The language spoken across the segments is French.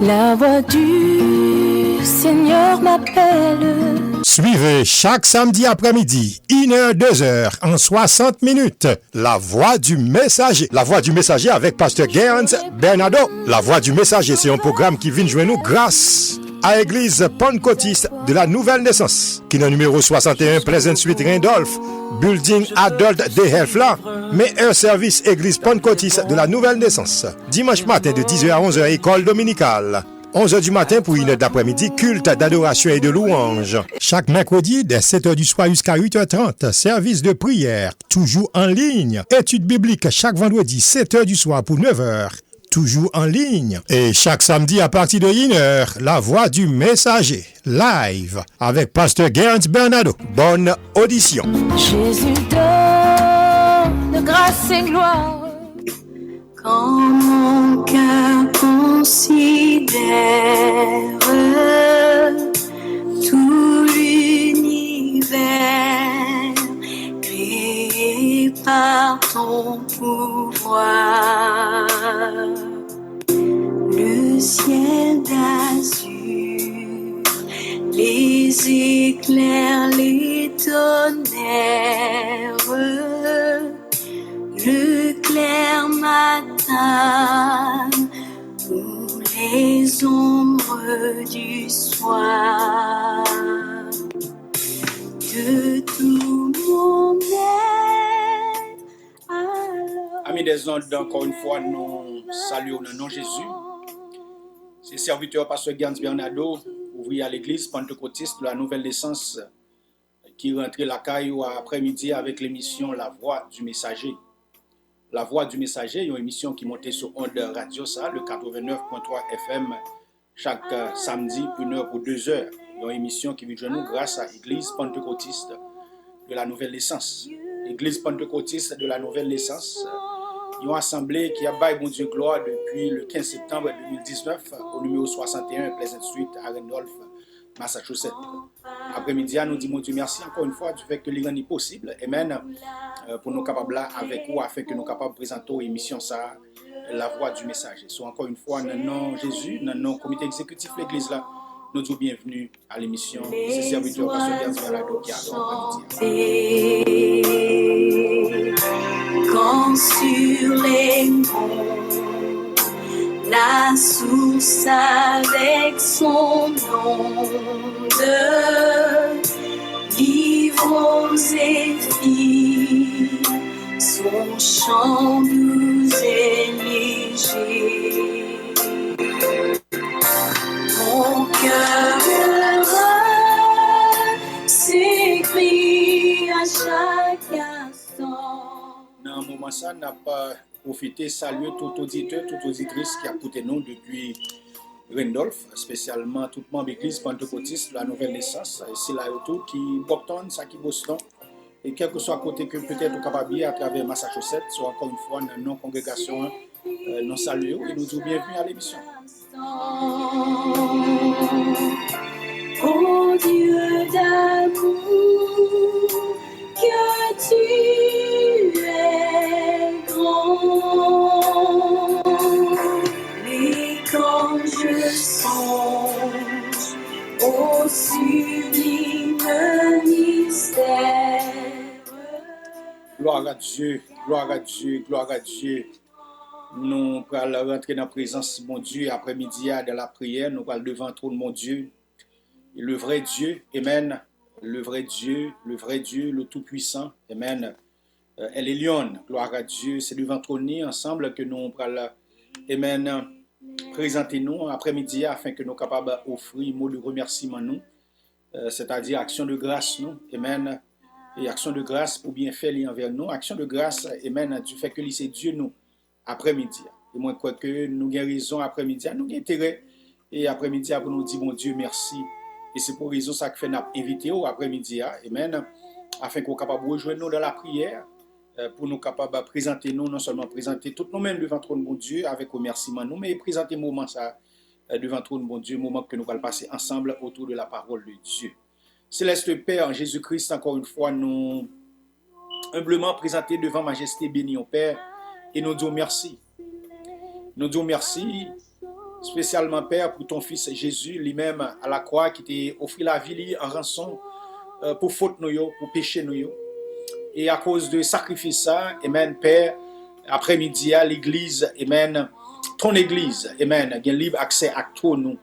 La voix du Seigneur m'appelle. Suivez chaque samedi après-midi, 1h, 2h, en 60 minutes, La Voix du Messager. La Voix du Messager avec Pasteur Gerns Bernardo. La Voix du Messager, c'est un programme qui vient jouer nous grâce à l'église pentecôtiste de la Nouvelle Naissance, qui est le numéro 61 Pleasant Street Randolph, Building Adult de Healthla, mais un service église pentecôtiste de la Nouvelle Naissance. Dimanche matin de 10h à 11h, école dominicale. 11h du matin pour 1h d'après-midi, culte d'adoration et de louange. Chaque mercredi, dès 7h du soir jusqu'à 8h30, service de prière, toujours en ligne. Étude biblique chaque vendredi, 7h du soir pour 9h, toujours en ligne. Et chaque samedi à partir de 1h, La Voix du Messager, live, avec Pasteur Gerns Bernardo. Bonne audition. Jésus donne grâce et gloire. Quand mon cœur considère tout l'univers créé par ton pouvoir, le ciel d'azur, les éclairs, les tonnerres, le clair matin ou les ombres du soir, de tout mon être. Amis des ondes, encore une fois, nous saluons le nom de Jésus. C'est serviteur Pasteur Gerns Bernardo, ouvrier à l'église pentecôtiste de la Nouvelle Naissance, qui rentrait la caillou après-midi avec l'émission La Voix du Messager. La Voix du Messager, une émission qui montait sur Onde Radio, ça, le 89.3 FM, chaque samedi, 1h pour 2h. Une émission qui vient nous grâce à l'Église pentecôtiste de la Nouvelle Naissance. L'Église pentecôtiste de la Nouvelle Naissance, une assemblée qui a baillé mon Dieu gloire depuis le 15 septembre 2019 au numéro 61 Pleasant Street à Randolph, Massachusetts. Après-midi, nous disons Dieu merci encore une fois du fait que l'Iran est possible. Amen. Pour nous capables là avec vous afin que nous capables de présenter l'émission ça, La Voix du Messager. So encore une fois, dans le nom de Jésus, dans le nom du comité exécutif de l'église là, nous disons bienvenue à l'émission. C'est serviteur Pasteur Gerns Bernardo qui a l'après-midi. Quand sur les monts, la source avec son onde, vivre et filles, son chant doux et léger. Mon cœur heureux s'écrie à chaque instant. Dans un moment ça, n'a pas profité saluer tout auditeur, toute auditrice qui a écouté nous depuis Randolph, spécialement tout membre d'église pentecôtiste de la Nouvelle Naissance, et c'est là autour qui Boston, ça qui Boston, et quel que soit côté que peut-être capable à travers Massachusetts, soit encore une fois dans nos congrégations, nous saluons et nous disons bienvenue à l'émission. Oh Dieu d'amour, que tu es grand, et quand je songe au sublime mystère. Gloire à Dieu, gloire à Dieu, gloire à Dieu. Nous allons rentrer dans la présence de mon Dieu après-midi dans la prière. Nous allons devant le trône de mon Dieu. Et le vrai Dieu, Amen. Le vrai Dieu, le Tout-Puissant, Amen. Elle est lionne, gloire à Dieu. C'est devant le trône ensemble que nous allons, Amen, présenter nous après-midi afin que nous soyons capables d'offrir un mot de remerciement nous, c'est-à-dire action de grâce nous, Amen. Et action de grâce pour bien faire envers nous. Action de grâce, Amen, du fait que c'est Dieu nous. Après-midi. Et moi, je crois que nous avons raison après-midi, nous avons intérêt. Et après-midi, pour nous dire, mon Dieu, merci. Et c'est pour raison ça que fait nous inviter au après-midi, amen, afin qu'on soit capable de rejoindre nous dans la prière, pour nous capables de présenter nous, non seulement présenter tout nous-mêmes devant le trône de mon Dieu, avec remerciement nous, mais présenter le moment ça, devant le trône de mon Dieu, moment que nous allons passer ensemble autour de la parole de Dieu. Céleste Père, en Jésus-Christ, encore une fois, nous humblement présentés devant Majesté bénie au Père, et nous disons merci. Nous disons merci, spécialement, Père, pour ton Fils Jésus, lui-même à la croix, qui t'a offert la vie en rançon pour faute nous, pour péché nous. Et à cause de sacrifice ça, Amen, Père, après-midi, à l'église, Amen, ton église, Amen, il y a libre accès à tout nous,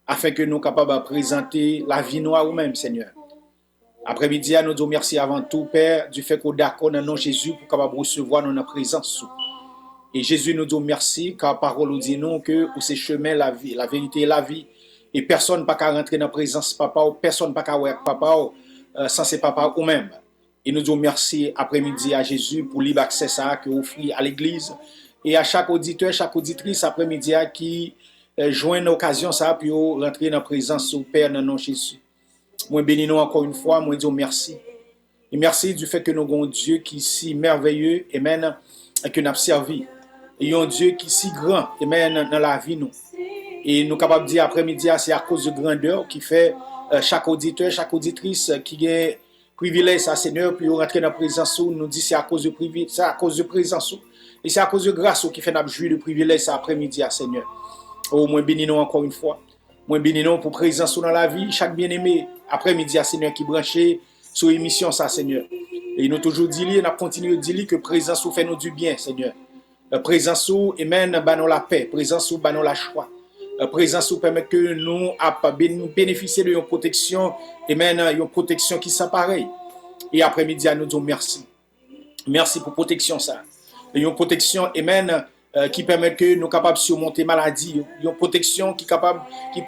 afin que nous soyons capables de présenter la vie noire ou même, Seigneur. Après-midi, nous disons merci avant tout, Père, du fait qu'on est d'accord dans le nom de Jésus pour capable recevoir notre présence. Et Jésus nous dit merci, car la parole nous dit non que pour ces chemins, la vie, la vérité et la vie. Et personne ne peut rentrer dans la présence de papa, ou personne ne peut voir papa sans ses papa ou même. Et nous disons merci après-midi à Jésus pour libre accès ça que offre à l'église. Et à chaque auditeur, chaque auditrice après-midi qui joint l'occasion ça pour rentrer dans la présence du Père dans le nom de Jésus. Moi bénis nous encore une fois, moi disons merci. Et merci du fait que nous avons un Dieu qui est si merveilleux, amen, et que nous avons servi. Et un Dieu qui est si grand, amen, dans la vie nous. Et nous sommes capables de dire après-midi, c'est à cause de grandeur qui fait chaque auditeur, chaque auditrice qui a privilège à Seigneur, puis rentrer dans la présence, nous dit c'est à cause de privilège, c'est à cause de présence. Et c'est à cause de grâce qui fait nous jouir de privilège après-midi à Seigneur. Oh, moi bénis nous encore une fois. Moi bénis nous pour présence dans la vie, chaque bien-aimé après-midi à Seigneur qui branché sur l'émission ça Seigneur. Et nous toujours dit, nous continuons de dire que présence fait nous du bien Seigneur. Présence ou amen, nous la paix, présence ou nous la joie. Présence ou permet que nous bénéficier de une protection, amen, une protection qui sont pareille. Et après-midi, nous disons merci. Merci pour protection ça. Une protection, amen, qui permet que nous capables de surmonter maladie. Une protection qui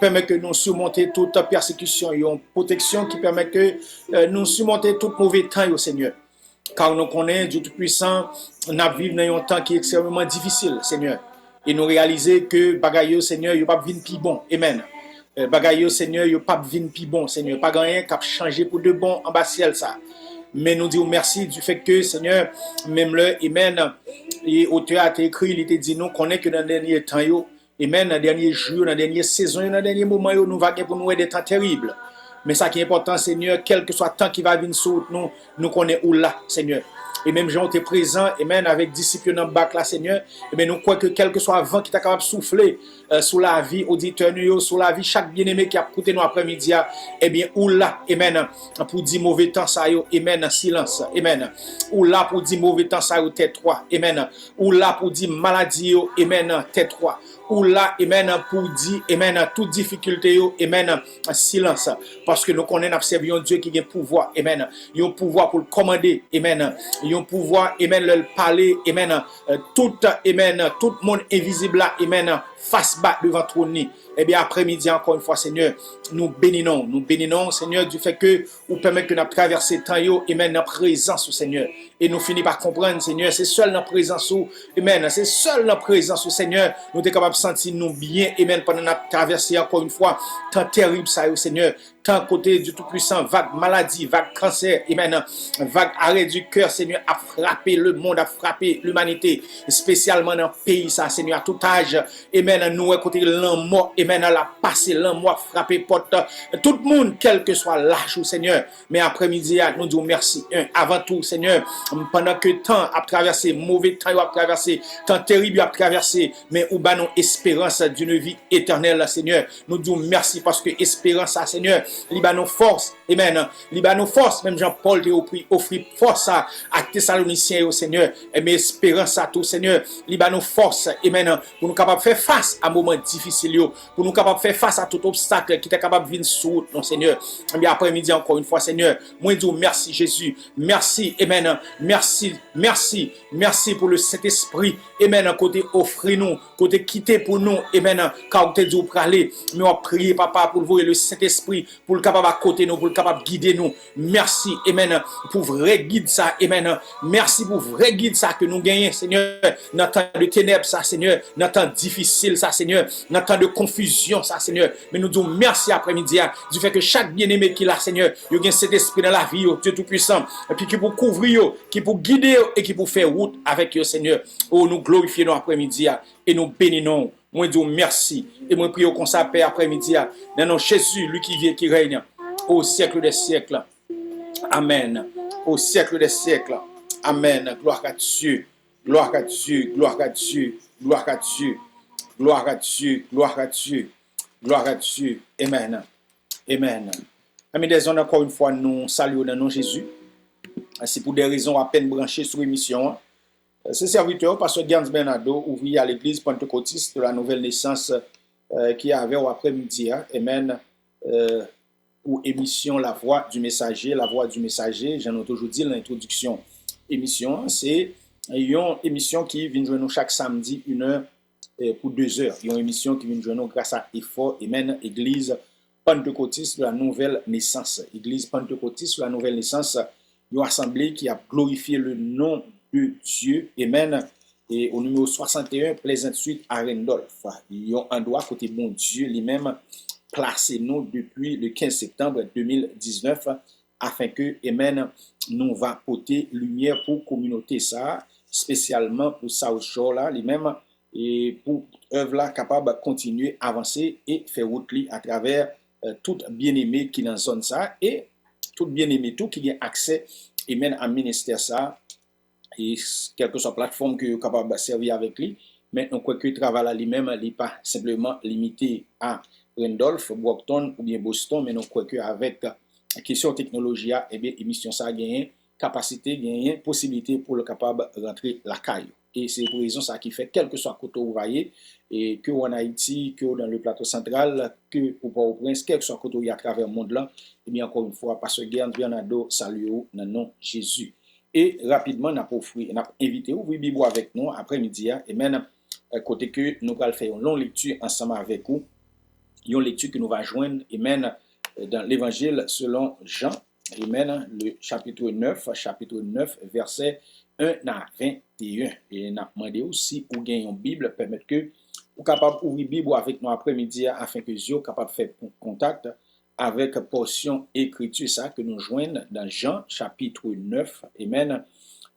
permet que nous surmonter toute persécution. Une protection qui permet que nous surmonter tout mauvais temps au Seigneur. Car nous connaissons Dieu Tout-Puissant, nous vivons dans un temps qui est extrêmement difficile, Seigneur. Et nous réaliser que bagaille Seigneur, il pas vinn pi bon. Amen. Bagaille Seigneur, il pas vinn pi bon, Seigneur. Pas rien qui a changé pour de bon en bas ciel ça. Mais nous disons merci du fait que Seigneur, même le amen, et auteur a écrit, il était dit nous connaît que dans le dernier temps yo, amen, dans le dernier jour, dans la dernière saison, dans le dernier moment yo, nous vaguer pour nous des temps terribles. Mais ça qui est important, Seigneur, quel que soit le temps qui va venir sur nous connaissons où là, Seigneur. Et même Jean était présent, amen, avec disciples dans le bac là, Seigneur. Et bien nous croyons que quel que soit le vent qui est capable de souffler sur la vie auditeur, sur la vie chaque bien-aimé qui a écouté nous après-midi, eh bien, ou là, amen, pour dire mauvais temps ça yo, amen, silence, amen. Ou là pour dire mauvais temps ça yo, tais-toi, amen. Ou là pour dire maladie yo, amen, tais-toi. Ou là, amen, pour dire, amen, toute difficulté yo, amen, silence. Parce que nous connaissons, observons Dieu qui a un pouvoir, amen. Il a un pouvoir pour le commander, amen. Il a un pouvoir, amen, le parler, amen. Tout, amen, tout le monde invisible là, amen, face bas devant ton nez. Eh bien, après-midi, encore une fois, Seigneur, nous bénissons, Seigneur, du fait que vous permettez que nous traversions le temps, amen, dans la présence, Seigneur. Et nous finissons par comprendre, Seigneur, c'est seul dans la présence, amen, c'est seul dans la présence, Seigneur, nous sommes capables de sentir nous bien, amen, pendant notre traversée, encore une fois, tant terrible ça, Seigneur, tant côté du Tout-Puissant, vague maladie, vague cancer, amen, vague arrêt du cœur, Seigneur, a frappé le monde, a frappé l'humanité, spécialement dans le pays, ça, Seigneur, à tout âge, amen, nous, côté l'homme mort, amen, la passé, l'homme mort, frappé porte, tout le monde, quel que soit l'âge, Seigneur, mais après-midi, nous disons merci, avant tout, Seigneur, pendant que temps a traversé, mauvais temps a traversé, temps terrible a traversé, mais où bah nous espérance d'une vie éternelle, Seigneur, nous disons merci parce que espérance, Seigneur, Libanon force, amen. Libanon force, même Jean-Paul t'a offert force à Thessaloniciens, au Seigneur. Mais espérance à tout, Seigneur. Libanon force, amen. Pour nous capables de faire face à moments difficiles, pour nous capables de faire face à tout obstacle qui est capable de venir sur nous, Seigneur. Et bien après-midi, encore une fois, Seigneur, moi, je dis merci, Jésus. Merci, amen. Merci pour le Saint-Esprit, amen. Côté offrir nous, côté quitter pour nous, amen. Car vous dit pour aller, mais on prie, Papa, pour vous et le Saint-Esprit, pour le capable à côté nous, pour le capable guider nous. Merci, amen, pour vrai guide ça, amen. Merci pour vrai guide ça que nous gagnons, Seigneur, dans temps de ténèbres, ça, Seigneur, dans temps difficile, ça, Seigneur, dans temps de confusion, ça, Seigneur. Mais nous disons merci après-midi, du fait que chaque bien-aimé qui l'a, Seigneur, il y a cet esprit dans la vie, Dieu Tout-Puissant, et puis qui pour couvrir, qui pour guider et qui pour faire route avec eux, Seigneur. Oh, nous glorifions après-midi et nous bénissons. Moi, dis merci. Et moi, prie comme ça, Père, après-midi. Dans nom Jésus, lui qui vient, qui règne, au siècle des siècles. Amen. Au siècle des siècles. Amen. Gloire à Dieu. Gloire à Dieu. Gloire à Dieu. Gloire à Dieu. gloire à Dieu, gloire à Dieu, gloire à Dieu. Amen. Amen. Amis des zones, encore une fois, nous saluons dans nom Jésus. C'est pour des raisons à peine branchées sur l'émission. Ce serviteur, pasteur Gans Bernardo, ouvrier à l'église pentecôtiste de la nouvelle naissance qui avait au après-midi. Amen. Pour émission La Voix du Messager. La Voix du Messager, j'en ai toujours dit l'introduction. Émission, c'est une émission qui vient jouer nous chaque samedi, 1 heure pour 2 heures. Une émission qui vient jouer nous grâce à Effort, Amen, Église pentecôtiste de la nouvelle naissance. Église pentecôtiste de la nouvelle naissance, une assemblée qui a glorifié le nom de Dieu, Amen. Et au numéro 61, Pleasant Street à Randolph. Ils ont un droit côté bon Dieu lui-même placé nous depuis le 15 septembre 2019 afin que, Amen, nous va porter lumière pour communauté ça, spécialement pour South Shore là, lui-même, et pour œuvre là capable de continuer à avancer et faire route à travers tout bien-aimé qui dans zone ça et tout bien-aimé tout qui a accès, Amen, à ministère ça et quelle que soit la plateforme que vous capable de servir avec lui, mais on croit que le travail là lui-même n'est pas simplement limité à Randolph, Brockton ou bien Boston, mais on croit qu'avec la question technologie, eh bien, émission ça a gagné, capacité, gagné, possibilité pour le capable de rentrer la caille. Et c'est pour raison ça qui fait, quel que soit côté où vous voyez, et que en Haïti, que dans le plateau central, que au Port-au-Prince, quel que soit côté où il y a à travers le monde là, eh bien, encore une fois, pasteur Gern Bernardo, salut dans le nom de Jésus. Et rapidement, on a invité ou vous Bible avec nous après-midi, et même, côté que nous allons faire une longue lecture ensemble avec vous. Une lecture que nous va joindre, Amen, dans l'évangile selon Jean, Amen, le chapitre 9, verset 1 à 21. Et nous avons demandé aussi ou gagnez une Bible, permettre que vous capable d'ouvrir Bible avec nous après-midi afin que vous soyez capable de faire contact avec portion écriture ça que nous joignons dans Jean chapitre 9, Amen,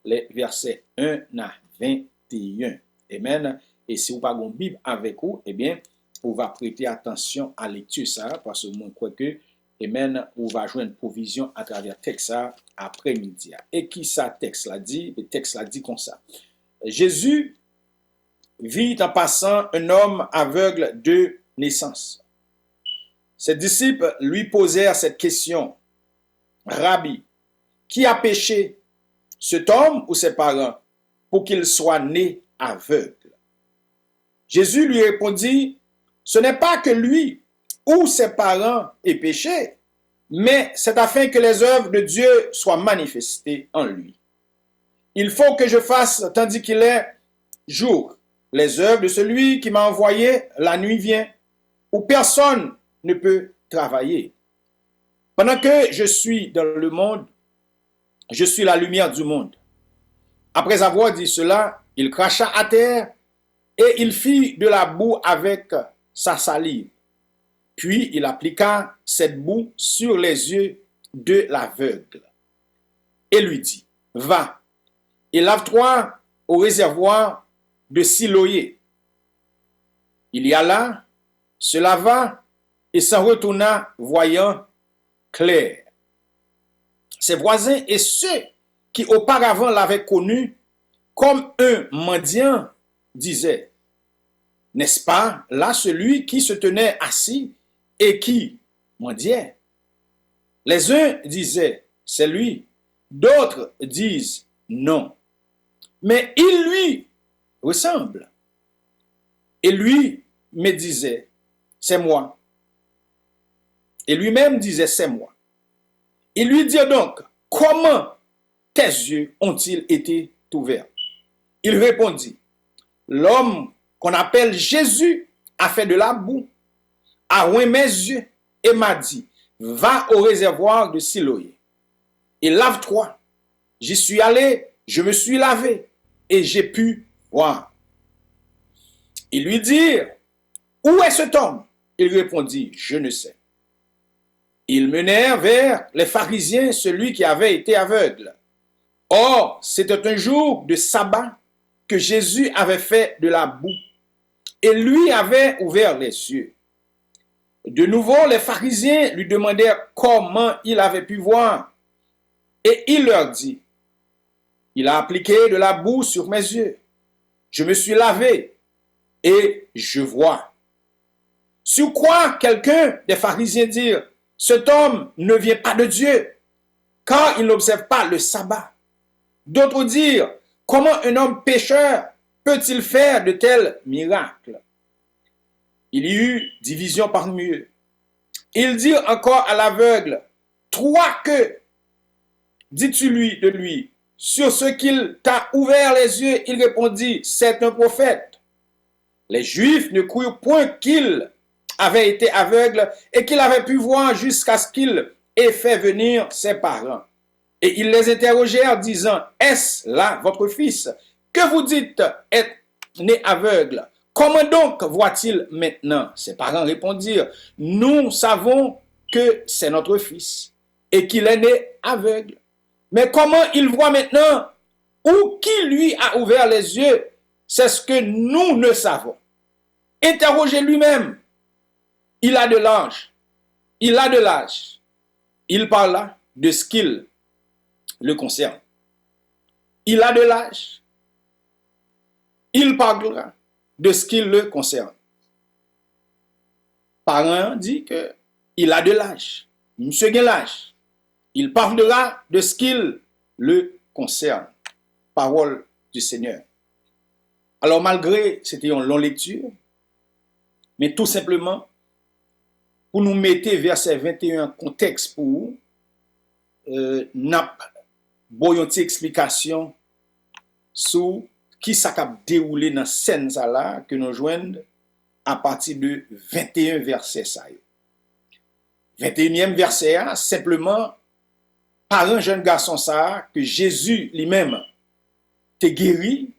les versets 1 à 21. Amen. Et si vous n'avez pas une Bible avec vous, eh bien, on va prêter attention à la lecture ça, parce que moi, je crois que, Amen, on va jouer une provision à travers le texte ça après-midi. Et qui ça, texte l'a dit? Le texte l'a dit comme ça. Jésus vit en passant un homme aveugle de naissance. Ses disciples lui posèrent cette question. Rabbi, qui a péché, cet homme ou ses parents, pour qu'il soit né aveugle? Jésus lui répondit, ce n'est pas que lui ou ses parents aient péché, mais c'est afin que les œuvres de Dieu soient manifestées en lui. Il faut que je fasse, tandis qu'il est jour, les œuvres de celui qui m'a envoyé, la nuit vient, où personne ne peut travailler. Pendant que je suis dans le monde, je suis la lumière du monde. Après avoir dit cela, il cracha à terre et il fit de la boue avec sa salive. Puis il appliqua cette boue sur les yeux de l'aveugle et lui dit, va et lave-toi au réservoir de Siloé. Il y alla, se lava et s'en retourna voyant clair. Ses voisins et ceux qui auparavant l'avaient connu comme un mendiant disaient, n'est-ce pas là celui qui se tenait assis et qui mendiait? Les uns disaient, c'est lui. D'autres disent, non. Mais il lui ressemble. Et lui me disait, c'est moi. Et lui-même disait, c'est moi. Il lui dit donc, comment tes yeux ont-ils été ouverts? Il répondit, l'homme qu'on appelle Jésus a fait de la boue, a oint mes yeux et m'a dit, va au réservoir de Siloé et lave-toi. J'y suis allé, je me suis lavé et j'ai pu voir. Ils lui dirent, où est cet homme? Il répondit, je ne sais. Ils menèrent vers les pharisiens celui qui avait été aveugle. Or, c'était un jour de sabbat que Jésus avait fait de la boue et lui avait ouvert les yeux. De nouveau, les pharisiens lui demandèrent comment il avait pu voir. Et il leur dit, il a appliqué de la boue sur mes yeux. Je me suis lavé et je vois. Sur quoi quelqu'un des pharisiens dire, cet homme ne vient pas de Dieu, car il n'observe pas le sabbat. D'autres dire, comment un homme pécheur peut-il faire de tels miracles? Il y eut division parmi eux. Ils dirent encore à l'aveugle, toi que dis-tu lui de lui? Sur ce qu'il t'a ouvert les yeux, il répondit, c'est un prophète. Les Juifs ne crurent point qu'il avait été aveugle et qu'il avait pu voir jusqu'à ce qu'il ait fait venir ses parents. Et ils les interrogèrent, disant, est-ce là votre fils, que vous dites être né aveugle? Comment donc voit-il maintenant? Ses parents répondirent, nous savons que c'est notre fils et qu'il est né aveugle. Mais comment il voit maintenant ou qui lui a ouvert les yeux? C'est ce que nous ne savons. Interrogez lui-même. Il a de l'âge. Il a de l'âge. Il parla de ce qu'il le concerne. Il a de l'âge. Il parlera de ce qui le concerne. Parent dit que il a de l'âge. Monsieur a l'âge. Il parlera de ce qu'il le concerne. Parole du Seigneur. Alors malgré, c'était une longue lecture, mais tout simplement, pour nous mettre verset 21 en contexte pour n'a une explication sur qui ça a déroulé dans scène ça là que nous joignons à partir de 21 versets ça. 21e verset simplement par un jeune garçon ça que Jésus lui-même t'a guéri.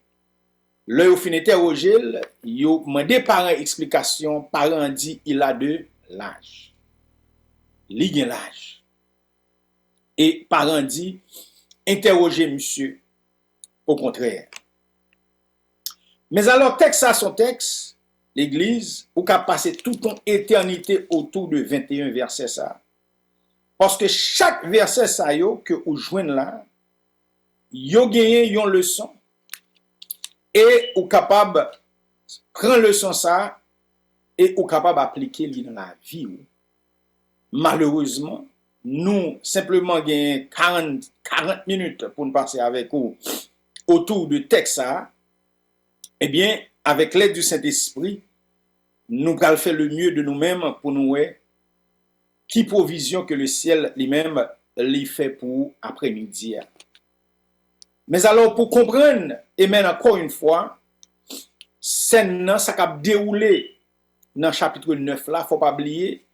Là, au fin interrogé, il a demandé par une explication, parent dit il a de l'âge. Il a l'âge. Et parent dit interrogez monsieur au contraire. Mais alors texte à son texte, l'église ou qu'a passé toute ton éternité autour de 21 versets ça. Parce que chaque verset ça yo que ou joigne là, yo gagné une leçon et ou capable prendre leçon ça et ou capable appliquer dans la vie. Malheureusement, nous simplement gagné 40 minutes pour nous passer avec vous autour de texte ça. Eh bien, avec l'aide du Saint-Esprit, nous allons faire le mieux de nous-mêmes pour nous voir qui provision que le ciel lui-même lui fait pour après-midi. Mais alors, pour comprendre, et même encore une fois, scène ça a déroulé dans le chapitre 9 là, il ne faut pas oublier,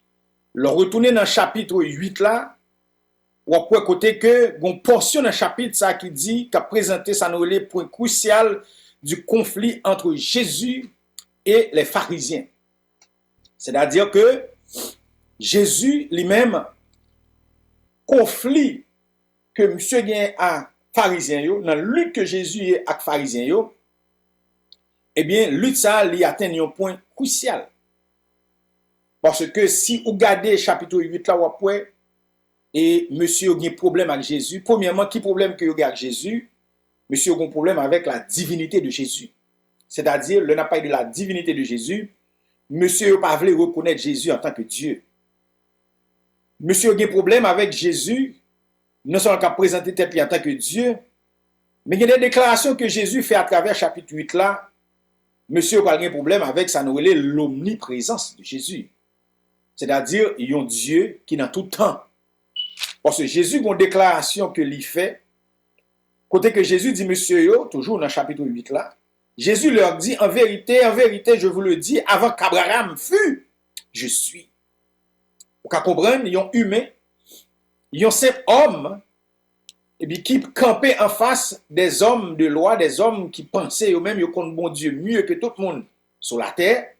le retourner dans le chapitre 8 là, ou après côté que, une portion dans le chapitre ça qui dit, qu'a présenté ça nous les points crucial du conflit entre Jésus et les pharisiens. C'est-à-dire que Jésus lui-même, conflit que monsieur gagne à pharisiens yo, dans lutte que Jésus est avec pharisiens yo, eh bien, lutte ça lui atteint un point crucial. Parce que si vous regardez chapitre 8 là, après, et monsieur a un problème avec Jésus, premièrement, qui problème que vous avez avec Jésus? Monsieur a un problème avec la divinité de Jésus. C'est-à-dire, le n'a pas de la divinité de Jésus, monsieur n'a pas voulu reconnaître Jésus en tant que Dieu. Monsieur a un problème avec Jésus, non seulement qu'à présenter tête en tant que Dieu, mais il y a des déclarations que Jésus fait à travers chapitre 8 là, monsieur n'a pas un problème avec ça nous relève l'omniprésence de Jésus. C'est-à-dire, il y a un Dieu qui dans tout temps. Parce que Jésus a une déclaration que lui fait, côté que Jésus dit, monsieur yo, toujours dans le chapitre 8 là, Jésus leur dit, en vérité, je vous le dis, avant qu'Abraham fût, je suis. Vous comprenez, ils sont humains, ils sont hommes, et puis qui campaient en face des hommes de loi, des hommes qui pensaient eux-mêmes, ils connaissent bon Dieu mieux que tout le monde sur la terre.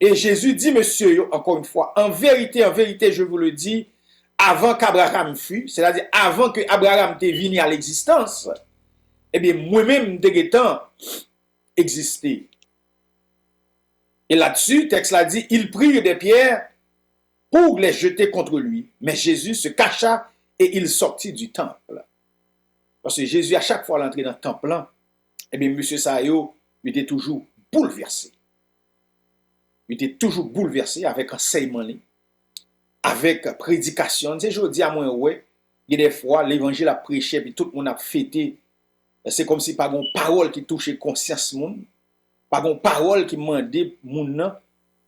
Et Jésus dit, monsieur, encore une fois, en vérité, je vous le dis, avant qu'Abraham fût, c'est-à-dire avant que Abraham t'ait venu à l'existence, eh bien, moi-même, d'étant existé. Et là-dessus, le texte l'a dit, il prit des pierres pour les jeter contre lui. Mais Jésus se cacha et il sortit du temple. Parce que Jésus, à chaque fois l'entrée dans le temple, eh bien, monsieur Sayo était toujours bouleversé. il était toujours bouleversé avec enseignement, avec prédication. C'est je dis à moi, ouais, il y a des fois, l'évangile a prêché, puis tout le monde a fêté. C'est comme si pas une parole qui touchait conscience monde, pas une parole qui demandait moun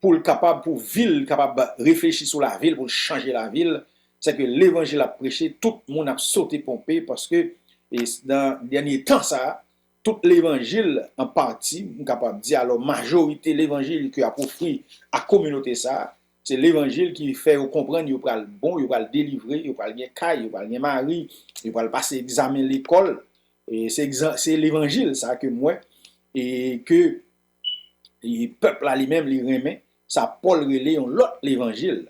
pour le capable pour ville capable réfléchir sur la ville pour changer la ville. C'est que l'évangile a prêché, tout le monde a sauté pompé parce que dans les derniers temps ça, tout l'évangile en partie, on est capable de dire alors majorité l'évangile qui a offert à la communauté ça, c'est l'évangile qui fait comprendre il va le bon, il va le délivrer, il va le caille, il va le mari, il va le passer examen à l'école. Et c'est l'évangile ça que moi et que le peuple là lui-même lui remet ça Paul relait l'autre l'évangile.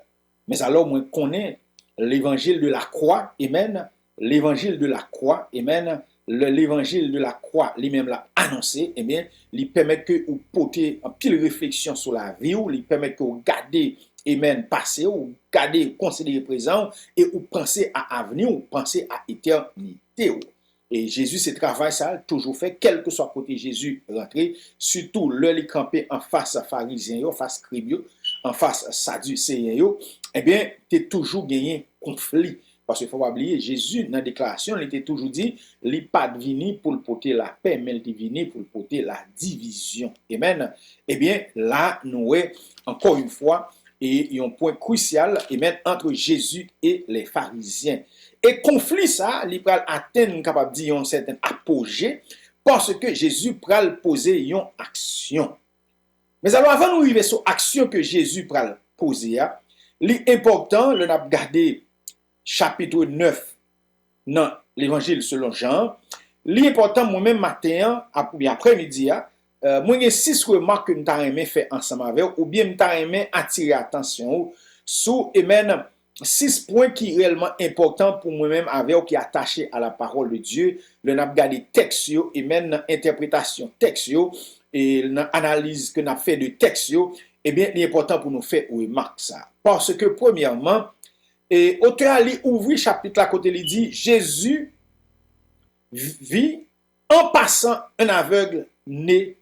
Mais alors moi connais l'évangile de la croix, amen, l'évangile de la croix, amen, l'évangile de la croix lui-même l'a annoncé, eh bien, il permet que vous portez une petite réflexion sur la vie, ou il permet que vous gardez, amen, passé, ou gardez, considérez présent, et vous pensez à avenir, ou pensez à éternité. Et Jésus, ce travail, ça a toujours fait, quel que soit côté Jésus rentré, surtout le campé en face pharisiens, en face scribes, en face sadducéens, eh bien, tu es toujours gagné conflit. Parce qu'il ne faut pas oublier, Jésus, dans la déclaration, il était toujours dit, il n'est pas venu pour porter la paix, mais il est venu pour porter la division. Amen. Eh bien, là, nous avons encore une fois, et il y a un point crucial, amen, entre Jésus et les pharisiens. Et conflit ça, il va atteindre capable dire un certain apogée parce que Jésus pral poser une action. Mais alors avant de arriver sur action que Jésus pral poser, l'important le n'a regardé chapitre 9 dans l'évangile selon Jean, l'important moi-même matin après-midi moi j'ai 6 remarques que m'ta aimé faire ensemble avec ou bien m'ta aimé attirer attention sur amen 6 points qui sont réellement importants pour moi-même avec qui attaché à la parole de Dieu, le n'a regardé texte et même interprétation texte et l'analyse que n'a fait de texte eh bien l'important pour nous faire remarque ça parce que premièrement et auteur ali ouvri chapitre à côté il dit Jésus vit en passant un aveugle né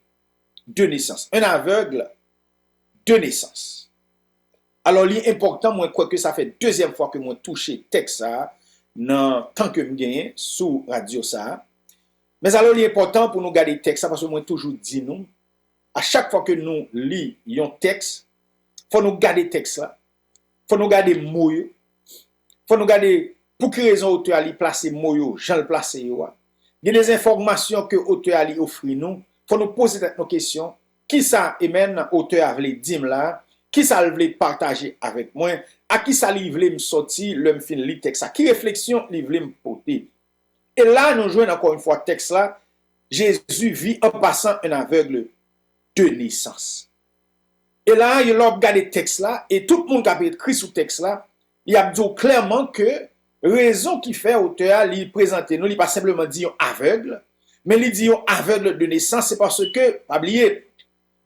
de naissance, un aveugle de naissance. Alors, l'important, moi, quoi que ça fait deuxième fois que moi touché texte ça, dans tant que me gagne sous radio ça. Mais alors, l'important pour nous garder texte ça, parce que moi toujours dit nous, à chaque fois que nous lisons texte, faut nous garder texte là, faut nous garder mots, faut nous garder pour quelle raison auteur ali placer mots, Jean le placer yo. Il y a des informations que auteur ali offre nous, faut nous poser nos questions, qui ça amen auteur a voulu dire là? Qui ça voulait partager avec moi, à qui ça voulait me sortir, le fin li texte, à qui réflexion il voulait me porter. Et là, nous jouons encore une fois texte là, Jésus vit en passant un aveugle de naissance. Et là, il a regardé texte là, et tout le monde qui a écrit sous texte là, il a dit clairement que raison qui fait auteur, il présente nous, il pas simplement dit aveugle, mais il dit aveugle de naissance, c'est parce que, pas oublier,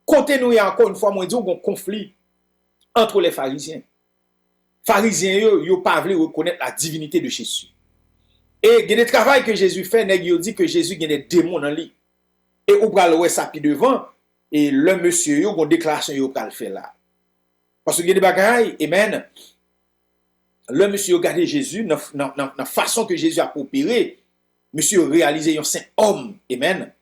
côté nous, il y a encore une fois, moi, il dit un conflit entre les pharisiens. Pharisiens, yo pas voulu reconnaître la divinité de Jésus. Et il y a des travail que Jésus fait, il dit que Jésus a des démons dans lui. Et ou pral ouais ça puis devant et le monsieur yo gon déclaration yo pral faire là. Parce que il y a des bagailles, amen. Le monsieur regardé Jésus dans façon que Jésus a opéré, monsieur réalisé un saint homme, amen.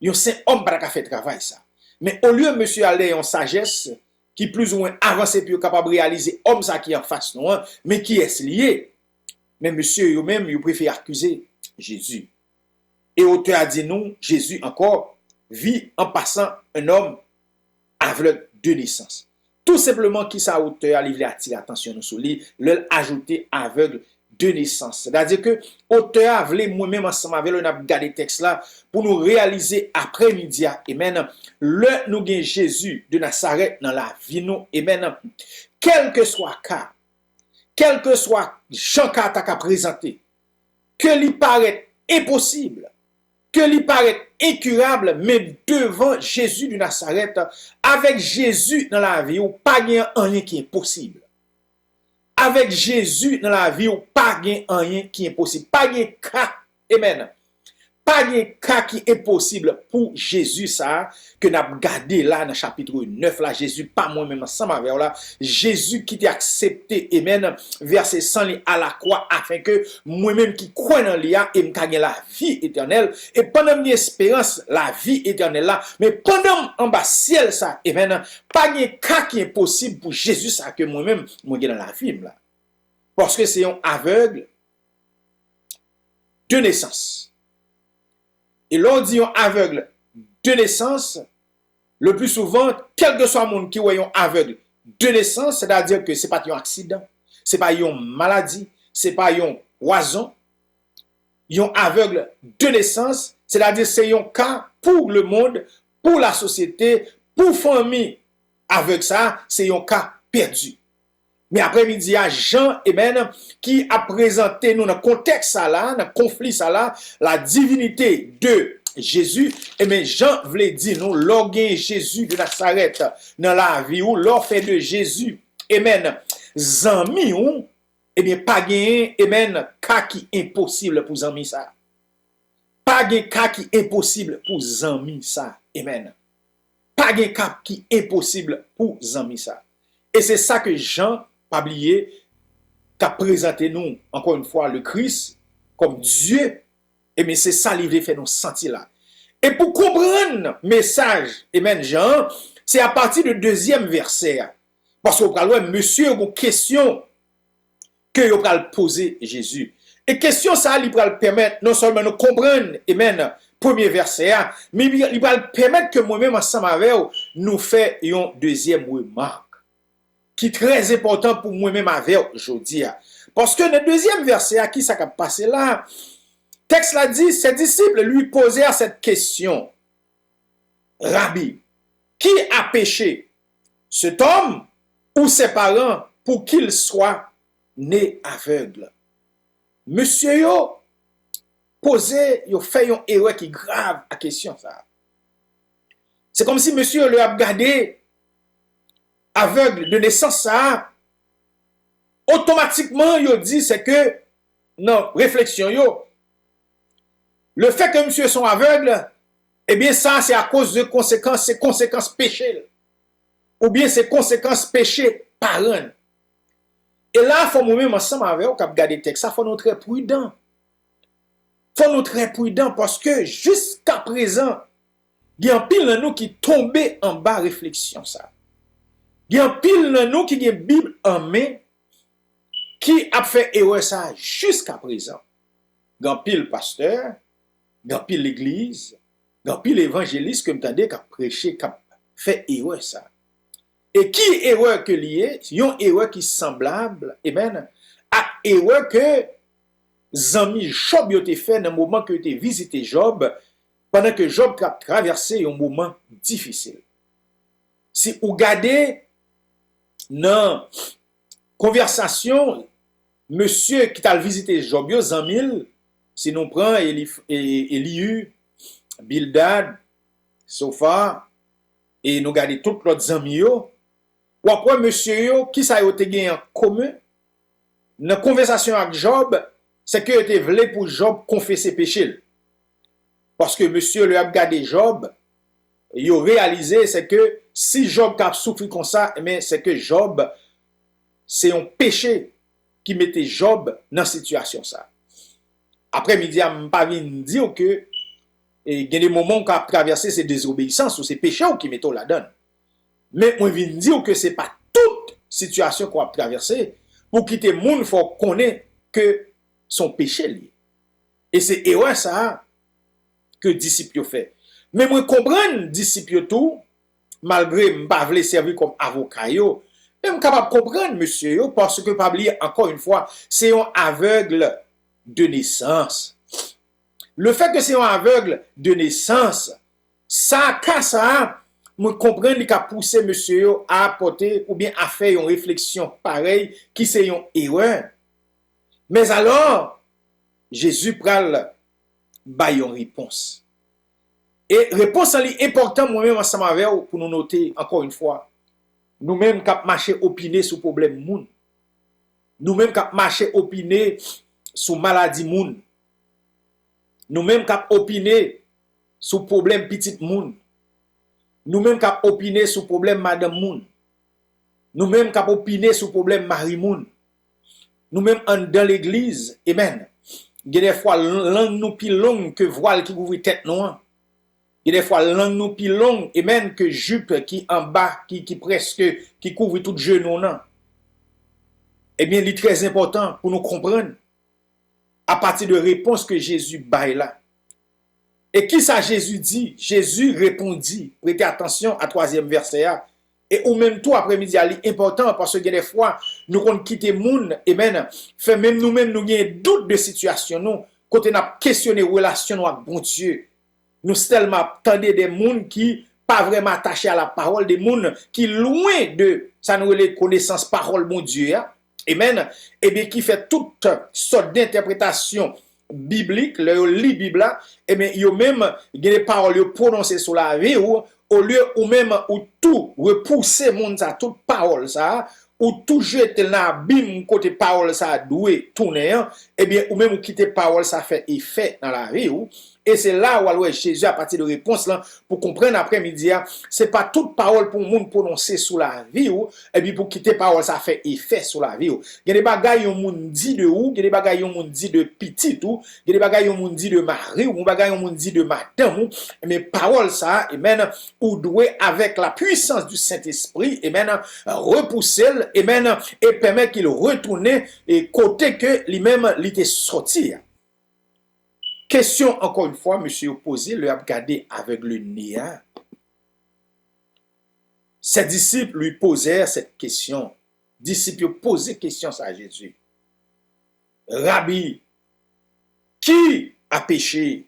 Un saint homme pas faire travail ça. Mais au lieu monsieur aller en sagesse qui plus ou moins avancé puis capable de réaliser homme ça qui en face non mais qui est lié mais monsieur yo même yo préfère accuser Jésus et auteur a dit non Jésus encore vit en passant un homme aveugle de naissance tout simplement qui ça auteur a livré attirer attention sur lui le ajouter aveugle de naissance c'est-à-dire que auteur a voulu moi-même ensemble avec on a regardé texte là pour nous réaliser après-midi amen le nous gain Jésus de Nazareth dans la vie nous amen quel que soit cas quel que soit Jean qu'a présenté que lui paraît impossible que lui paraît incurable mais devant Jésus de Nazareth avec Jésus dans la vie ou pas rien qui est possible. Avec Jésus dans la vie, ou pas rien qui est possible. Pas de cas, amen. pas de cas qui est possible pour Jésus ça que n'a gardé là dans chapitre 9 là Jésus pas moi-même ensemble avec là Jésus qui t'a accepté amen verset 100 à la croix afin que moi-même qui crois dans lui et me gagner la vie éternelle et pendant mon espérance la vie éternelle là mais pendant en bas ciel ça amen pas de cas qui est possible pour Jésus ça que moi-même moi dans la vie là parce que c'est un aveugle de naissance. Et l'on dit un aveugle de naissance, le plus souvent, quel que soit le monde qui est un aveugle de naissance, c'est-à-dire que ce n'est pas un accident, ce n'est pas une maladie, ce n'est pas un poison. Un aveugle de naissance, c'est-à-dire que c'est un cas pour le monde, pour la société, pour la famille. Avec ça, c'est un cas perdu. Mais après-midi, il y a Jean, amen, qui a présenté nous dans le contexte là, dans le conflit ça là, la divinité de Jésus. Et bien, Jean voulait dire nous, l'orgueil Jésus de Nazareth dans la vie ou l'or fait de Jésus, amen, zami ou, et bien, pas gagné, amen, cas qui impossible pour zami ça. Pas gagné cas qui impossible pour zami ça, amen. Pas gagné cas qui impossible pour zami ça. Et c'est ça que Jean pas oublié qu'a présenté nous encore une fois le Christ comme Dieu et mais c'est ça qu'il fait nous sentir là et pour comprendre le message amen Jean c'est à partir du deuxième verset parce qu'on parle monsieur une question que vous allez poser Jésus et question ça il va permettre non seulement de comprendre amen premier verset mais il va permettre que moi-même ensemble avec nous fait une deuxième remarque qui est très important pour moi-même avec aujourd'hui. Parce que le deuxième verset, à qui ça a passé là, le texte l'a dit, ses disciples lui posèrent cette question. Rabbi, qui a péché, cet homme ou ses parents, pour qu'il soit né aveugle? Monsieur yo, posé, yo fait une erreur qui est grave à question ça. C'est comme si monsieur lui a regardé aveugle de naissance ça automatiquement yo dit c'est que non réflexion yo le fait que monsieur sont aveugle eh bien ça c'est à cause de conséquences c'est conséquences péché ou bien c'est conséquences péché parent et là faut nous même ensemble avec on cap regarder texte ça faut nous très prudent parce que jusqu'à présent il y a un pile de nous qui tombé en bas réflexion ça. Il y a un pile de nous qui a une Bible en main qui a fait erreur ça jusqu'à présent. Il y a un pile pasteur, il y a un pile l'église, il y a un pile évangéliste que m'entendez qui a prêché, qui a fait erreur ça. Et qui erreur que lié, il y a une erreur qui est semblable, amen, à erreur que Zami Job a fait dans le moment que tu as visité Job, pendant que Job a traversé un moment difficile. Si vous regardez dans conversation, monsieur qui t'a visité Job, Zamil, si nous prenons Elihu, Bildad, Sofa, et nous regardons tous les amis, ou après monsieur qui ça a été gagné en commun, dans la conversation avec Job, c'est que était voulu pour Job confesser péché. Parce que monsieur le a regardé Job, il a réalisé c'est que si Job a souffert comme ça, mais c'est que Job, c'est un péché qui mettait Job dans cette situation ça. Après midi, je ne pas dire que il y a des moments qu'on a traversé ces désobéissances ou ces péchés qui mettent la donne. Mais moi je dire que ce n'est pas toute situation qu'on a traversée pour quitter le monde, il faut connaître que son péché lié. Et c'est erreur ça que disciples fait. Mais moi comprendre disciples tout malgré je ne pas vouloir servir comme avocat yo, mais je suis capable de comprendre monsieur yo parce que pas oublier encore une fois, c'est un aveugle de naissance. Le fait que c'est un aveugle de naissance, ça casse me comprendre qu'il a poussé monsieur yo à apporter ou bien à faire une réflexion pareille qui c'est une erreur. Mais alors Jésus pral bail une réponse. Et réponse est importante moi-même ensemble avec vous pour nous noter encore une fois. Nous-mêmes cap marcher opiner sur problème moun. Nous-mêmes cap marcher opiner sur maladie moun. Nous-mêmes cap opiner sur problème petit moun. Nous-mêmes cap opiner sur problème madame moun. Nous-mêmes cap opiner sur problème mari moun. Nous-mêmes dans l'église, amen. Il y a des fois langue nous plus longue que voile qui couvre tête noire. Il y a des fois langue nous plus longue, amen, que jupe qui en bas qui presque qui couvre tout genou non. Eh bien, il est très important pour nous comprendre à partir de réponse que Jésus baille là. Et qui ça Jésus dit? Jésus répondit. Prêtez attention à 3e verset. Et au même temps, après-midi, c'est important parce que des fois, nous qu'on quitte le monde, amen, fait même nous-mêmes, nous avons doute de situation, nous, quand on a questionné la relation avec bon Dieu. Nous tellement attendons des gens qui pas vraiment attachés à la parole, des gens qui loin de ça nous les connaissances parole bon Dieu. Amen. Et bien qui fait toute sorte d'interprétation biblique, le lit Bible, et bien yo même des paroles prononcées sur la vie ou au lieu ou même ou tout repousser monde ça toute parole ça ou tout jeter dans bim côté parole ça doué tourner et bien ou même quitter parole ça fait effet dans la vie ou et c'est là où Jésus à partir de réponse là pour comprendre après-midi c'est pas toute parole pour monde prononcer sur la vie ou et puis pour quitter parole ça fait effet sur la vie ou il y a des bagailles on monde dit de ou il y a des bagailles on monde dit de petit ou il y a des bagailles on monde dit de mari ou bagailles on monde dit de madame ou mais parole ça amen ou doué avec la puissance du Saint-Esprit amen repousser amen et permettre qu'il retourne et côté que lui-même il était sorti. Question encore une fois, monsieur posé, le a regardé avec le nez. Ses disciples lui posèrent cette question. Disciples posaient question à Jésus. Rabbi, qui a péché?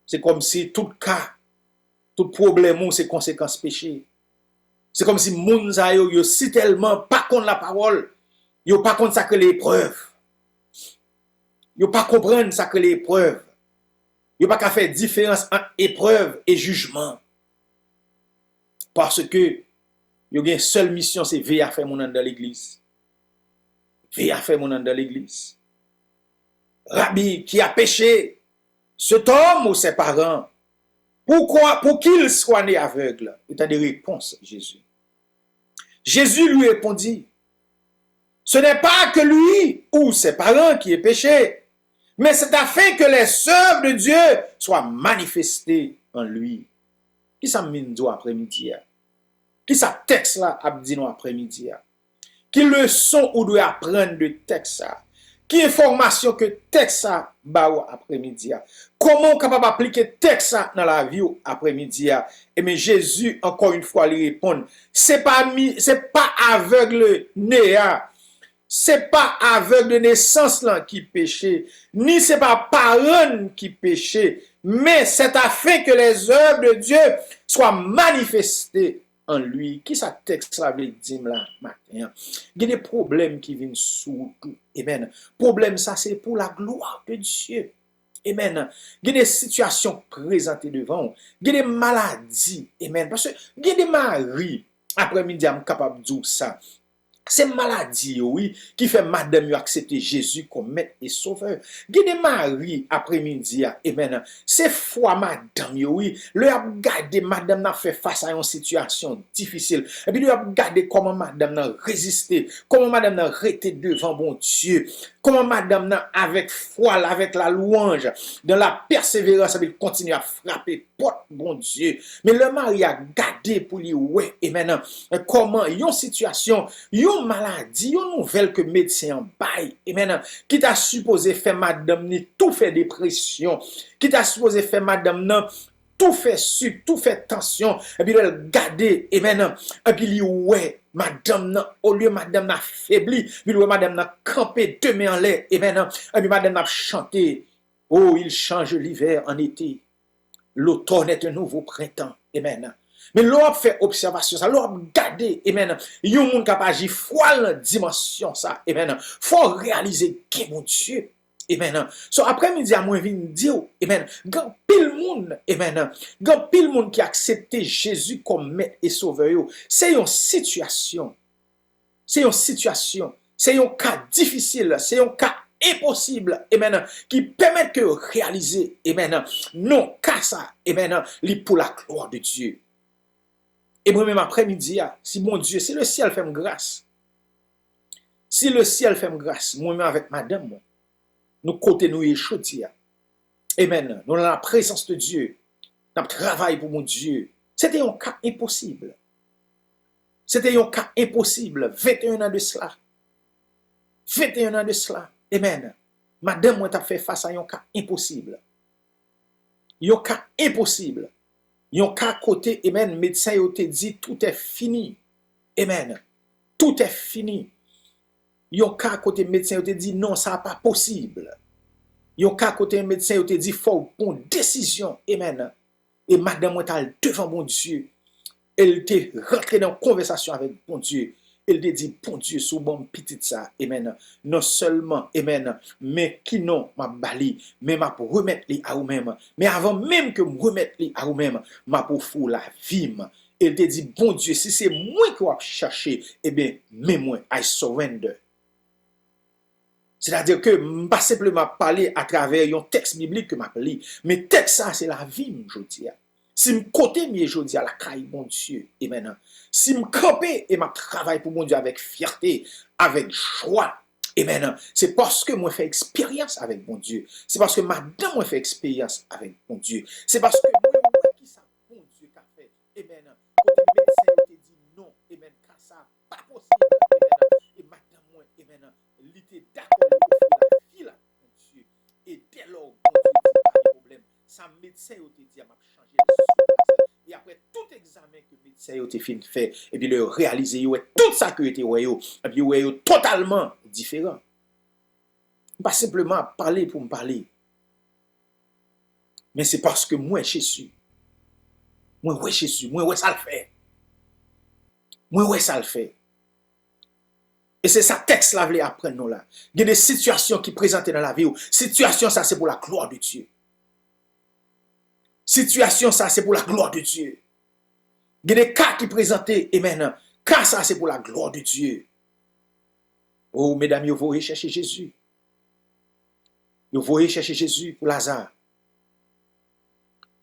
C'est comme si tout cas, tout problème, c'est conséquence péché. C'est comme si moun sa yo si tellement pas contre la parole, yo pas contre ça que l'épreuve. Yo pas comprendre ça que l'épreuve. Yo pas qu'à faire différence entre épreuve et jugement. Parce que yo gen seule mission c'est veiller à faire mon dans l'église. Veiller à faire mon dans l'église. Rabbi qui a péché, cet homme ou ses parents, pourquoi pour qu'il soit né aveugle? Il a des réponses Jésus. Jésus lui répondit, ce n'est pas que lui ou ses parents qui aient péché, mais c'est afin que les œuvres de Dieu soient manifestées en lui. Qui ça mine dit après-midi? Qui ça texte là a dit nous après-midi? Qui leçon ou doit apprendre de texte ça? Qui information que texte ça ba après-midi? Comment capable appliquer texte ça dans la vie après-midi? Et mais Jésus encore une fois lui répond, c'est pas aveugle né. C'est pas aveugle de naissance là qui péché, ni c'est pas parent qui péché, mais c'est afin que les œuvres de Dieu soient manifestées en lui. Qui ça texte ça veut dire là matin? Il y a des problèmes qui viennent sous tout. Amen. Problème ça c'est pour la gloire de Dieu. Amen. Il y a des situations présentées devant, il y a des maladies. Amen. Parce que il y a des maris après-midi am capable de dire ça. C'est maladie, oui, qui fait madame accepter Jésus comme maître et sauveur. Gade Marie après-midi, amen. C'est foi madame, oui, le a gardé madame n'a fait face à une situation difficile. Et puis le a gardé comment madame n'a résisté, comment madame n'a resté devant bon Dieu, comment madame n'a avec foi, avec la louange, dans la persévérance, elle continue à frapper porte bon Dieu. Mais le mari a gardé pour lui, ouais, amen. Comment, yon situation, yon maladie, yon nouvelle que médecin en bail, amen, qui t'a supposé faire madame ni tout fait dépression, qui t'a supposé faire madame non tout fait sucre, tout fait tension, et puis elle garder, amen, et puis lui ouais, madame non, au lieu madame n'a faibli, puis ouais madame n'a campé deux mains en l'air, amen, et puis madame n'a chanté, oh il change l'hiver en été, l'automne est un nouveau printemps, amen. Mais l'on fait observation ça, l'on garder, amen. Yon moun capable agir foi la dimension ça, amen. Faut réaliser qui mon Dieu, amen. So après-midi à moi vinn dire, amen. Gan pile monde, amen. Gan pile monde qui accepté Jésus comme maître et sauveur. C'est une situation. C'est une situation, c'est un cas difficile, c'est un cas impossible, amen, qui permettent que réaliser, amen, non, qu'à ça, amen, pour la gloire de Dieu. Et moi-même après-midi, si mon Dieu, si le ciel fait me grâce, si le ciel fait me grâce, moi-même avec madame, moi, nous côté nous échoutis, amen, nous dans la présence de Dieu, nous travaillons pour mon Dieu. C'était un cas impossible. C'était un cas impossible, 21 ans de cela. 21 ans de cela, amen. Madame, moi, t'as fait face à un cas impossible. Un cas impossible. Un cas côté, amen, médecin, il te dit, tout est fini. Amen. Tout est fini. Un cas côté médecin, il te dit, non, ça n'est pas possible. Un cas côté médecin, il te dit, faut une décision. Amen. Et madame, moi, t'as devant mon Dieu. Elle était rentrée dans une conversation avec mon Dieu. Elle te dit, bon Dieu, sous bon petit ça, amen. Non seulement, amen, mais qui non, m'a bali, mais m'a pour remettre li à vous-même. Mais avant même que me remettre li à vous-même, m'a pour fou la vie. Elle te dit, bon Dieu, si c'est moi qui vais chercher, eh bien, mais moi, I surrender. C'est-à-dire que pas simplement parler à travers un texte biblique que m'a lu, mais texte ça, c'est la vie, je dis. Si me côté mieux je dis à la caille mon Dieu, amen. Si me camper et m'a travaille pour mon Dieu avec fierté, avec joie, amen. C'est parce que moi fait expérience avec mon Dieu. C'est parce que madame moi fait expérience avec mon Dieu. C'est parce que moi qui ça mon Dieu qu'a fait, amen. Côté médecin te dit non, amen, car ça pas possible, amen. Et madame moi, amen, il était d'accord pour la vie là, mon Dieu. Et dès lors, mon Dieu, c'est pas de problème. Ça médecin te dit m'a changer. Et après tout examen que le médecin a fait, et puis le réaliser, tout ça que était et puis totalement différent. Pas simplement parler pour me parler. Mais c'est parce que moi, Jésus, moi, ça le fait. Moi, ça le fait. Et c'est ça texte là, voulait apprendre nous là. Il y a des situations qui présentent dans la vie. Situation, ça, c'est pour la gloire de Dieu. Situation, ça, c'est pour la gloire de Dieu. Il y a des cas qui présentent, amen. Cas, ça, c'est pour la gloire de Dieu. Oh, mesdames, vous voyez chercher Jésus. Vous voyez chercher Jésus pour Lazare.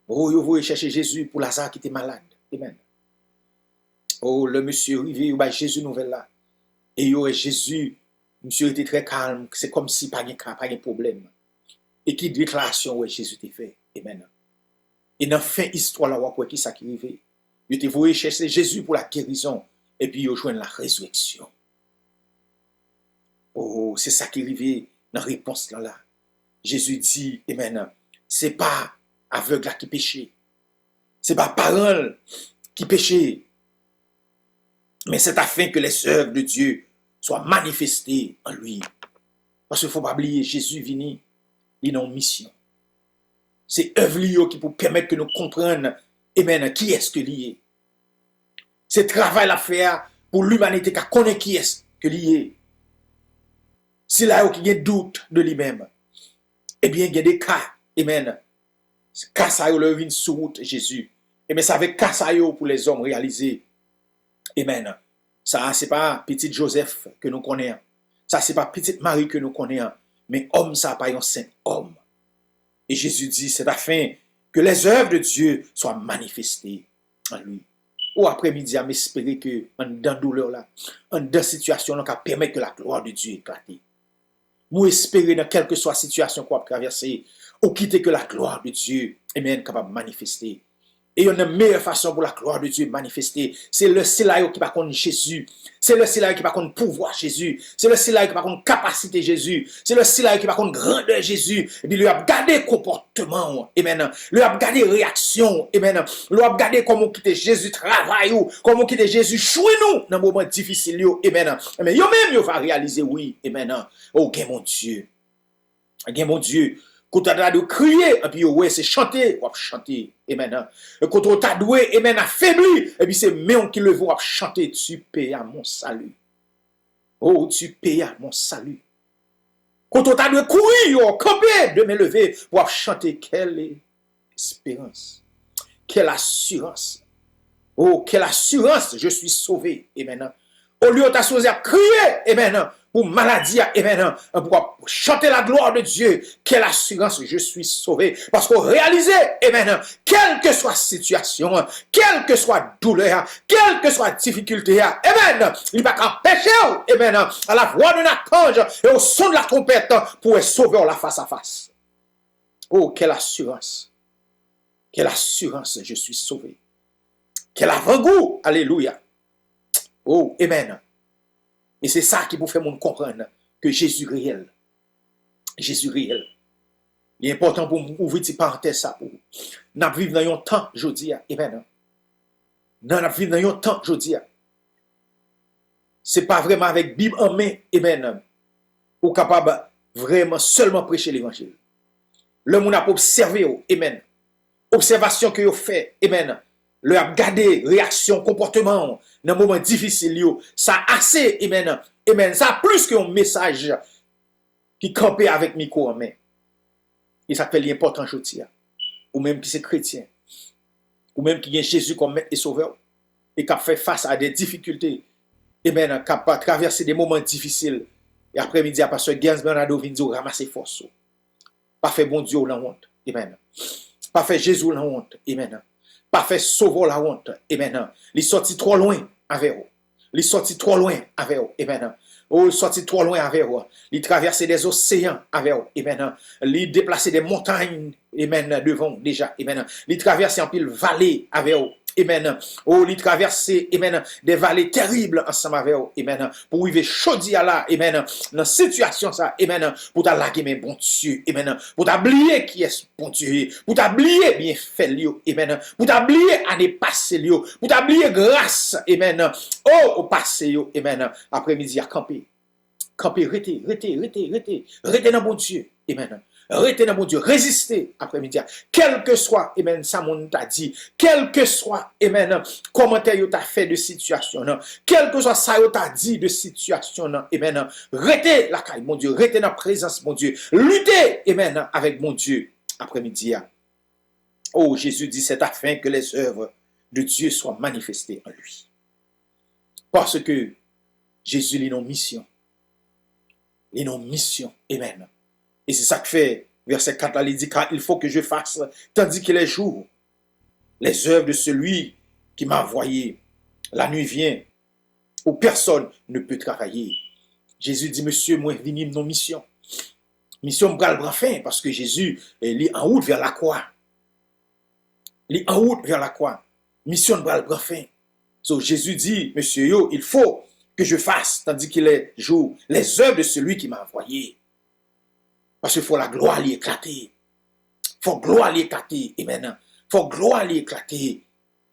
Oh, vous voyez chercher Jésus pour Lazare qui était malade. Amen. Oh, le monsieur arrivé, bah, Jésus nouvelle là. Et Jésus, monsieur était très calme. C'est comme si pas de problème. Et qui déclaration, ouais, Jésus t'a fait. Amen. Et dans la fin histoire là, vous qui ça qui arrive. Vous te voyez chercher Jésus pour la guérison. Et puis vous joignent la résurrection. Oh, c'est ça qui arrive dans la réponse là. Jésus dit, amen, c'est pas aveugle là qui péché. C'est pas parole qui péché. Mais c'est afin que les œuvres de Dieu soient manifestées en lui. Parce qu'il ne faut pas oublier, Jésus vient, il a une mission. C'est œuvre qui peut permettre que nous comprenions, amen, qui est-ce que lié. C'est travail à faire pour l'humanité qui connaît qui est-ce que lié. C'est là où il y a doute de lui-même. Eh bien, il y a des cas, amen. Cas ça le vin sous route Jésus. Et bien, ça avec cas ça pour les hommes réaliser. Amen. Ça, c'est pas petit Joseph que nous connaissons. Ça, c'est pas petite Marie que nous connaissons. Mais homme, ça, pas un saint homme. Et Jésus dit, c'est afin que les œuvres de Dieu soient manifestées en lui. Ou après-midi, à m'espérer que, dans douleur là, dans situation là, qui permet que la gloire de Dieu éclate. Ou espérer dans quelle que soit la situation qu'on va traverser, ou quitter que la gloire de Dieu est capable de manifester. Et une meilleure façon pour la gloire de Dieu manifester, c'est le cela qui va contre Jésus. C'est le cela qui va contre pouvoir Jésus. C'est le cela qui va contre capacité Jésus. C'est le cela qui va contre grandeur Jésus. Et puis, lui a gardé comportement. Amen. Lui a gardé réaction. Amen. Lui a gardé comment quitter Jésus travail ou comment quitter Jésus jouer nous dans un moment difficile. Amen. Mais yo même yo va réaliser oui. Amen. Oh, mon Dieu. Mon Dieu. Quand tu as de crier, et puis ouais, c'est chanter, ou chanter, amen. Et quand tu as doué, amen, affaibli, et puis c'est mais qui le voit chanter, tu payes à mon salut. Oh, tu payes à mon salut. Quand tu as de courir, camper, de me lever, pour chanter, quelle espérance, quelle assurance. Oh, quelle assurance, je suis sauvé, et maintenant, Au lieu de t'assoser à crier, amen, pour maladie, amen, pour chanter la gloire de Dieu, quelle assurance je suis sauvé. Parce qu'on réalise, amen, quelle que soit la situation, quelle que soit douleur, quelle que soit la difficulté, amen, il va qu'empêcher, amen, à la voix d'un archange et au son de la trompette pour sauver la face à face. Oh, quelle assurance, je suis sauvé. Quel avant-goût, alléluia. Oh, amen. Et c'est ça qui vous fait nous comprendre que Jésus réel. Jésus réel. Il est important pour vous ouvrir une parenthèse ça pour vous. Nous vivons dans un temps, je dis, amen. Nous vivons dans un temps, je dis. C'est pas vraiment avec Bible en main, amen. Ou capable vraiment seulement prêcher l'évangile. Le monde a observé, amen. Observation que vous fait, amen. Le a gardé réaction, comportement dans un moment difficile, ça assez, amen, amen, ça plus qu'un message qui campait avec micro en main. Et ça fait l'important aujourd'hui, ou même qui c'est chrétien, ou même qui est Jésus comme maître et sauveur, et qui a fait face à des difficultés, amen, qui a traversé des moments difficiles, et après-midi, à pasteur Gens Bernardo vient dire ramasser force. Pas fait bon Dieu la honte, amen. Pas fait Jésus la honte, amen. Pas fait sauver la honte, amen. Il sorti trop loin avec vous. Il sorti trop loin avec vous, amen. Oh, il sorti trop loin avec vous. Il traversé des océans avec vous, amen. Il déplacé des montagnes, amen, devant déjà, amen. Il traversé en pile vallée avec vous. Amen. Oh, il traversé, amen, des vallées terribles ensemble avec vous, amen. Pour vivre chaudi à là, amen, dans situation ça, amen, pour t'allaguer mes bon Dieu, amen, pour t'oublier qui est bon Dieu, pour t'oublier bien fait lio, amen, pour t'oublier année passée lio, pour t'oublier grâce, amen, oh, au passé yo, amen, après-midi à camper, rete dans bon Dieu, amen. Retenez mon Dieu, résistez après-midi. Quel que soit, amen, ça mon t'a dit, quel que soit, amen, commentaire yo t'a fait de situation, non, quel que soit ça yo t'a dit de situation, non, amen, retez la caille, mon Dieu, retez la présence, mon Dieu, luttez, amen, avec mon Dieu après-midi. Oh, Jésus dit, c'est afin que les œuvres de Dieu soient manifestées en lui. Parce que Jésus, il a une mission. Il a une mission, amen. Et c'est ça que fait, verset 4, là, il dit, car il faut que je fasse, tandis qu'il est jour, les œuvres de celui qui m'a envoyé. La nuit vient, où personne ne peut travailler. Jésus dit, monsieur, moi, venu nos mission. Mission bras le bras fin, parce que Jésus, il est en route vers la croix. Il est en route vers la croix. Mission bras le bras fin. Donc Jésus dit, monsieur, yo, il faut que je fasse, tandis qu'il est jour, les œuvres de celui qui m'a envoyé. Parce qu'il faut la gloire lui éclater. Faut gloire lui éclater. Amen. Faut gloire lui éclater.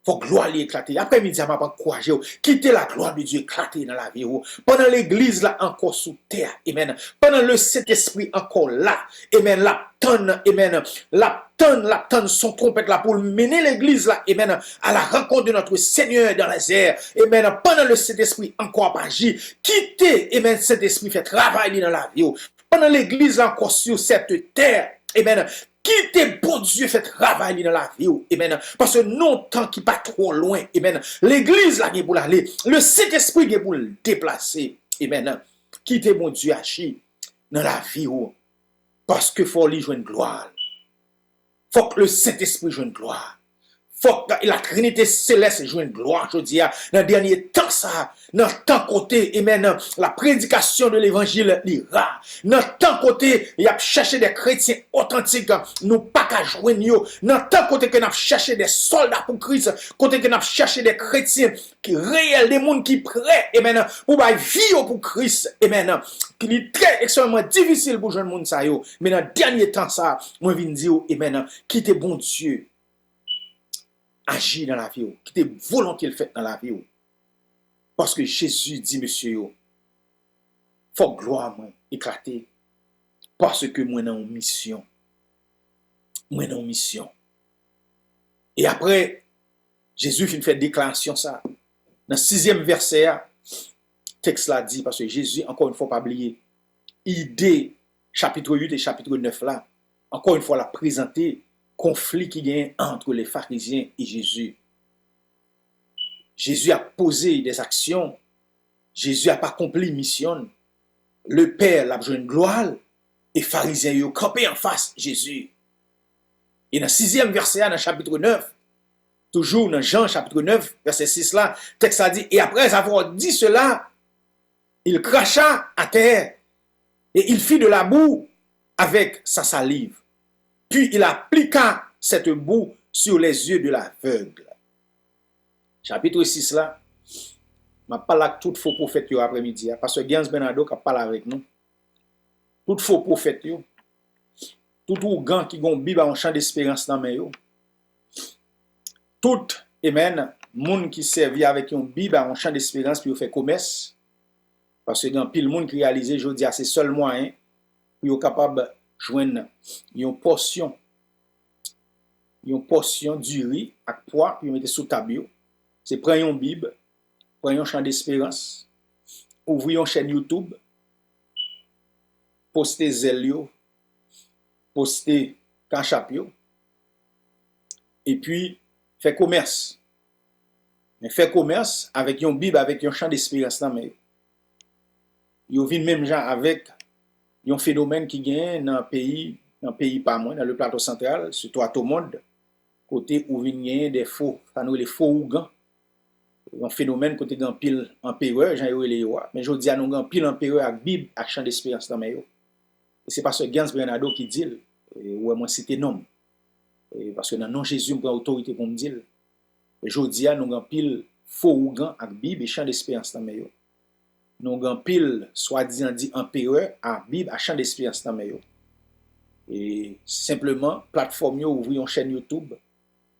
Faut gloire lui éclater. Après-midi, je m'a pas encouragé. Quittez la gloire de Dieu éclater dans la vie. Pendant l'église là encore sous terre. Amen. Pendant le Saint-Esprit encore là. Amen. La tonne. Amen. La tonne son trompette là pour mener l'église là. Amen. À la rencontre de notre Seigneur dans les airs. Amen. Pendant le Saint-Esprit encore agir. Quittez. Amen. Saint-Esprit fait travail dans la vie. Pendant l'église encore sur cette terre, amen, quittez bon Dieu, fait travail dans la vie, amen, parce que non temps qui pas trop loin, amen, l'église là, pour l'aller, le Saint-Esprit est pour le déplacer, amen, quittez bon Dieu, agir dans la vie, parce que faut lui joindre gloire, faut que le Saint-Esprit joigne gloire. Faut que la Trinité céleste joue gloire, je dis, dans le dernier temps, ça, dans le temps côté, et maintenant, la prédication de l'évangile, l'ira. Dans le temps côté, il y a cherché des chrétiens authentiques, nous pas qu'à joindre, dans le temps côté, que nous cherché des soldats pour Christ, côté que nous cherché des chrétiens qui réels, des mondes qui prêts, et maintenant, pour vivre pour Christ, et maintenant, qui est très extrêmement difficile pour joindre monde ça, mais dans le dernier temps, ça, moi, je viens dire, et maintenant, quittez bon Dieu. Agir dans la vie, qui était volontiers le fait dans la vie. Parce que Jésus dit, monsieur, faut gloire moi éclater. Parce que moi dans une mission. Moi dans une mission. Et après, Jésus fait une déclaration ça. Dans le 6e verset, texte là dit, parce que Jésus, encore une fois, pas oublier, idée, chapitre 8 et chapitre 9 là, encore une fois, l'a présenté. Conflit qui gagne entre les pharisiens et Jésus. Jésus a posé des actions. Jésus a pas accompli mission. Le Père l'a besoin de gloire et pharisiens yo campé en face Jésus. Et dans 6e verset dans chapitre 9, toujours dans Jean chapitre 9 verset 6 là, texte a dit et après avoir dit cela, il cracha à terre et il fit de la boue avec sa salive. Puis il appliqua cette boue sur les yeux de l'aveugle. Chapitre 6 là, je parle avec tout faux prophète après-midi, parce que Gans Bernardo qui parle avec nous. Tout faux prophète, tout ougan qui gon Bible en champ d'espérance dans main yo. Tout, amen, moun qui servi avec une Bible en champ d'espérance puis fait commerce. Parce que dans pile monde qui réalise jodi c'est seul moyen pour capable joindre une portion du riz avec poids puis mettre sous table. C'est prendre une Bible, prendre un champ d'espérance, ouvrir une chaîne YouTube, poster Zelio, poster Kachapio, et puis faire commerce. Mais faire commerce avec une Bible, avec un champ d'espérance dans mais yo vinn même gens avec un phénomène qui gagne dans le pays pas moins dans le plateau central, surtout à tout le monde, côté où vinn des faux, ça nous les faux ougans. Un phénomène côté grand pile empereur, Jean les rois, mais jodi a nous grand pile empereur avec Bible, avec champ d'espérance dans mais yo. Et c'est parce que Gans Bernardo qui dit ouais moi cité nom. Parce que dans nom Jésus me prend autorité pour me dire. Et jodi a nous grand pile faux ougan avec Bible et champ d'espérance dans mais yo. Nous grand pile soi-disant dit empereur à Bible à champ d'espérance dans mais yo. Et simplement plateforme yo ouvrir une chaîne YouTube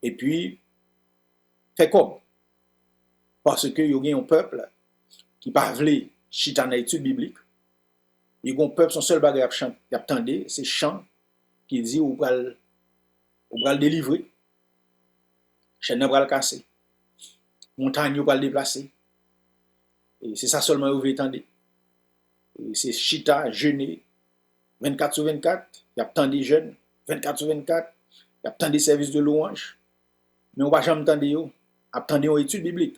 et puis fait comme parce que yo gen un peuple qui pas vle chita dans étude biblique. Yo gon peuple son seul bagage y attendé c'est chant qui dit ou pral délivrer. Chaîne nan pral casser. Montagne pral déplacer. Et c'est ça seulement vous attendez. Et c'est chita jeûner 24 sur 24, y a tant de jeunes 24 sur 24, y a tant de services de louange. Mais on va jamais attendre yo, attendre une étude biblique.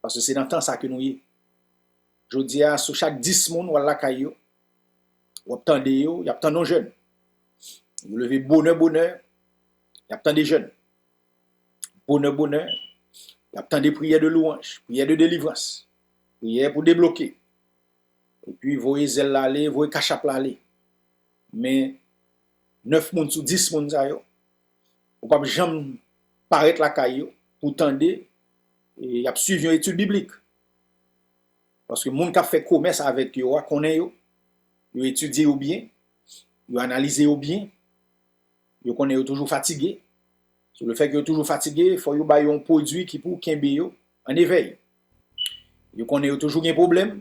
Parce que c'est dans le temps ça que nous y. Je dis à sur chaque 10 moun wala kayo, ou attendre yo, y a tant de jeunes. Vous levez bonheur, y a tant de jeunes. Bonheur, y a tant de prières de louange, prières de délivrance, prières pour débloquer. Et puis voyez zèle aller, voyez Kachap aller. Mais 9 moun sur 10 moun sa yo, ou pas jamais paraître la kayo pour tendre et y a suivi une étude biblique. Parce que moun qui fait commerce avec yo, connaît yo étudié ou bien, yo analysé ou bien, yo connaît yo toujours fatigué. Sur le fait que yo toujours fatigué, faut yo bay un produit qui pour kembe yo en éveil. Yo connaît yo toujours un problème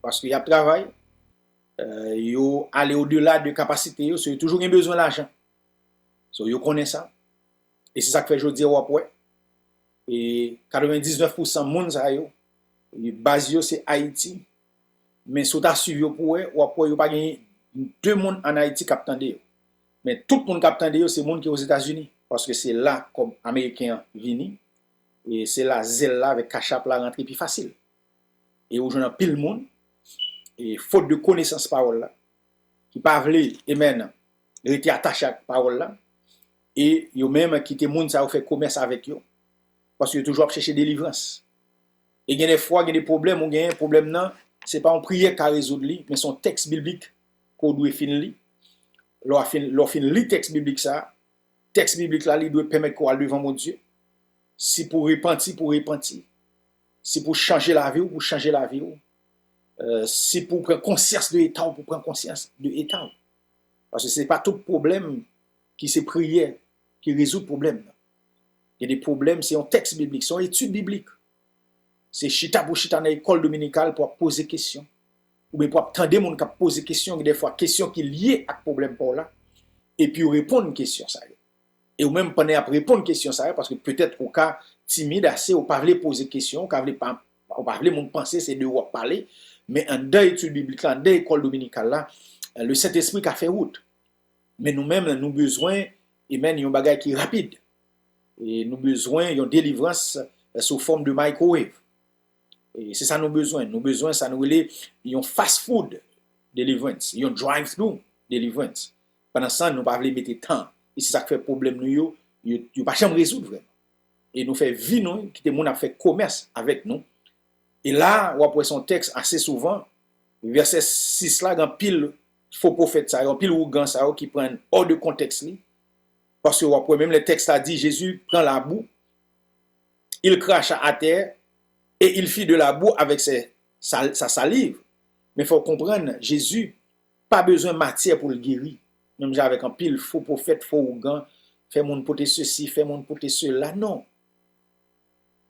parce que y a travail, yo aller au-delà de capacité yo, so yo toujours un besoin d'argent. So yo connaît ça. Et c'est ça que fait jodi ouais. Et 99% moun sa yo, base yo c'est Haïti. Mais si tu suivi pour eux, ou pas gagné 2 moun en Haïti qui attendent. Mais tout le monde qui attend c'est monde qui est aux États-Unis parce que c'est là comme américain vini et c'est là zèle là avec Kachap la rentrer plus facile. Et aujourd'hui pile monde et faute de connaissance parole là qui pas vle amen, rester attaché à parole là et yo même quitter monde ça fait commerce avec yo parce que toujours chercher délivrance. Et il y a des fois il y a des problèmes, on gagne un problème non, c'est pas une prière qui résoudre li, mais son texte biblique qu'on doit finir li. L'or fin li texte biblique ça, texte biblique là il doit permettre qu'on aille devant mon Dieu. Si pour repentir, si pour changer la vie ou pour changer la vie, si pour prendre conscience de l'état ou pour prendre conscience de l'état. Parce que c'est pas tout problème qui c'est prière qui résout le problème. Il y a des problèmes, c'est un texte biblique, c'est une étude biblique. C'est chita pour chita dans l'école dominicale pour poser questions. Ou bien pour attendre des gens qui posent des questions, des fois questions qui sont liées à ce problème pour là, et puis répondre à une question ça. Et ou même pendant après répondre à une question ça, parce que peut-être au cas timide assez, ou pas voulez poser question, ou pas voulez mon penser c'est de parler, mais en deux études bibliques là, en deux écoles dominicales là, le Saint-Esprit a fait route. Mais nous-mêmes nous besoin et même un bagage qui est rapide. Et nous besoin une délivrance sous forme de microwave. Et c'est ça nos besoins. Nos besoins, ça nous relève, ils ont fast food deliverance, ils ont drive-through deliverance. Pendant ça, nous ne pouvons pas mettre temps. Et c'est ça qui fait problème nous, ils ne pas jamais résoudre vraiment. Et nous fait vie, nous, qui a fait commerce avec nous. Et là, on a son texte assez souvent, verset 6 là, dans pile faux prophète, ça, pile ougan ça, qui prennent hors de contexte. Parce que même le texte a dit, Jésus prend la boue, il crache à terre, et il fit de la boue avec sa salive. Mais il faut comprendre, Jésus, pas besoin de matière pour le guérir. Même avec un pile faux prophète, faux ougan, fait mon poté ceci, fait mon poté cela. Non.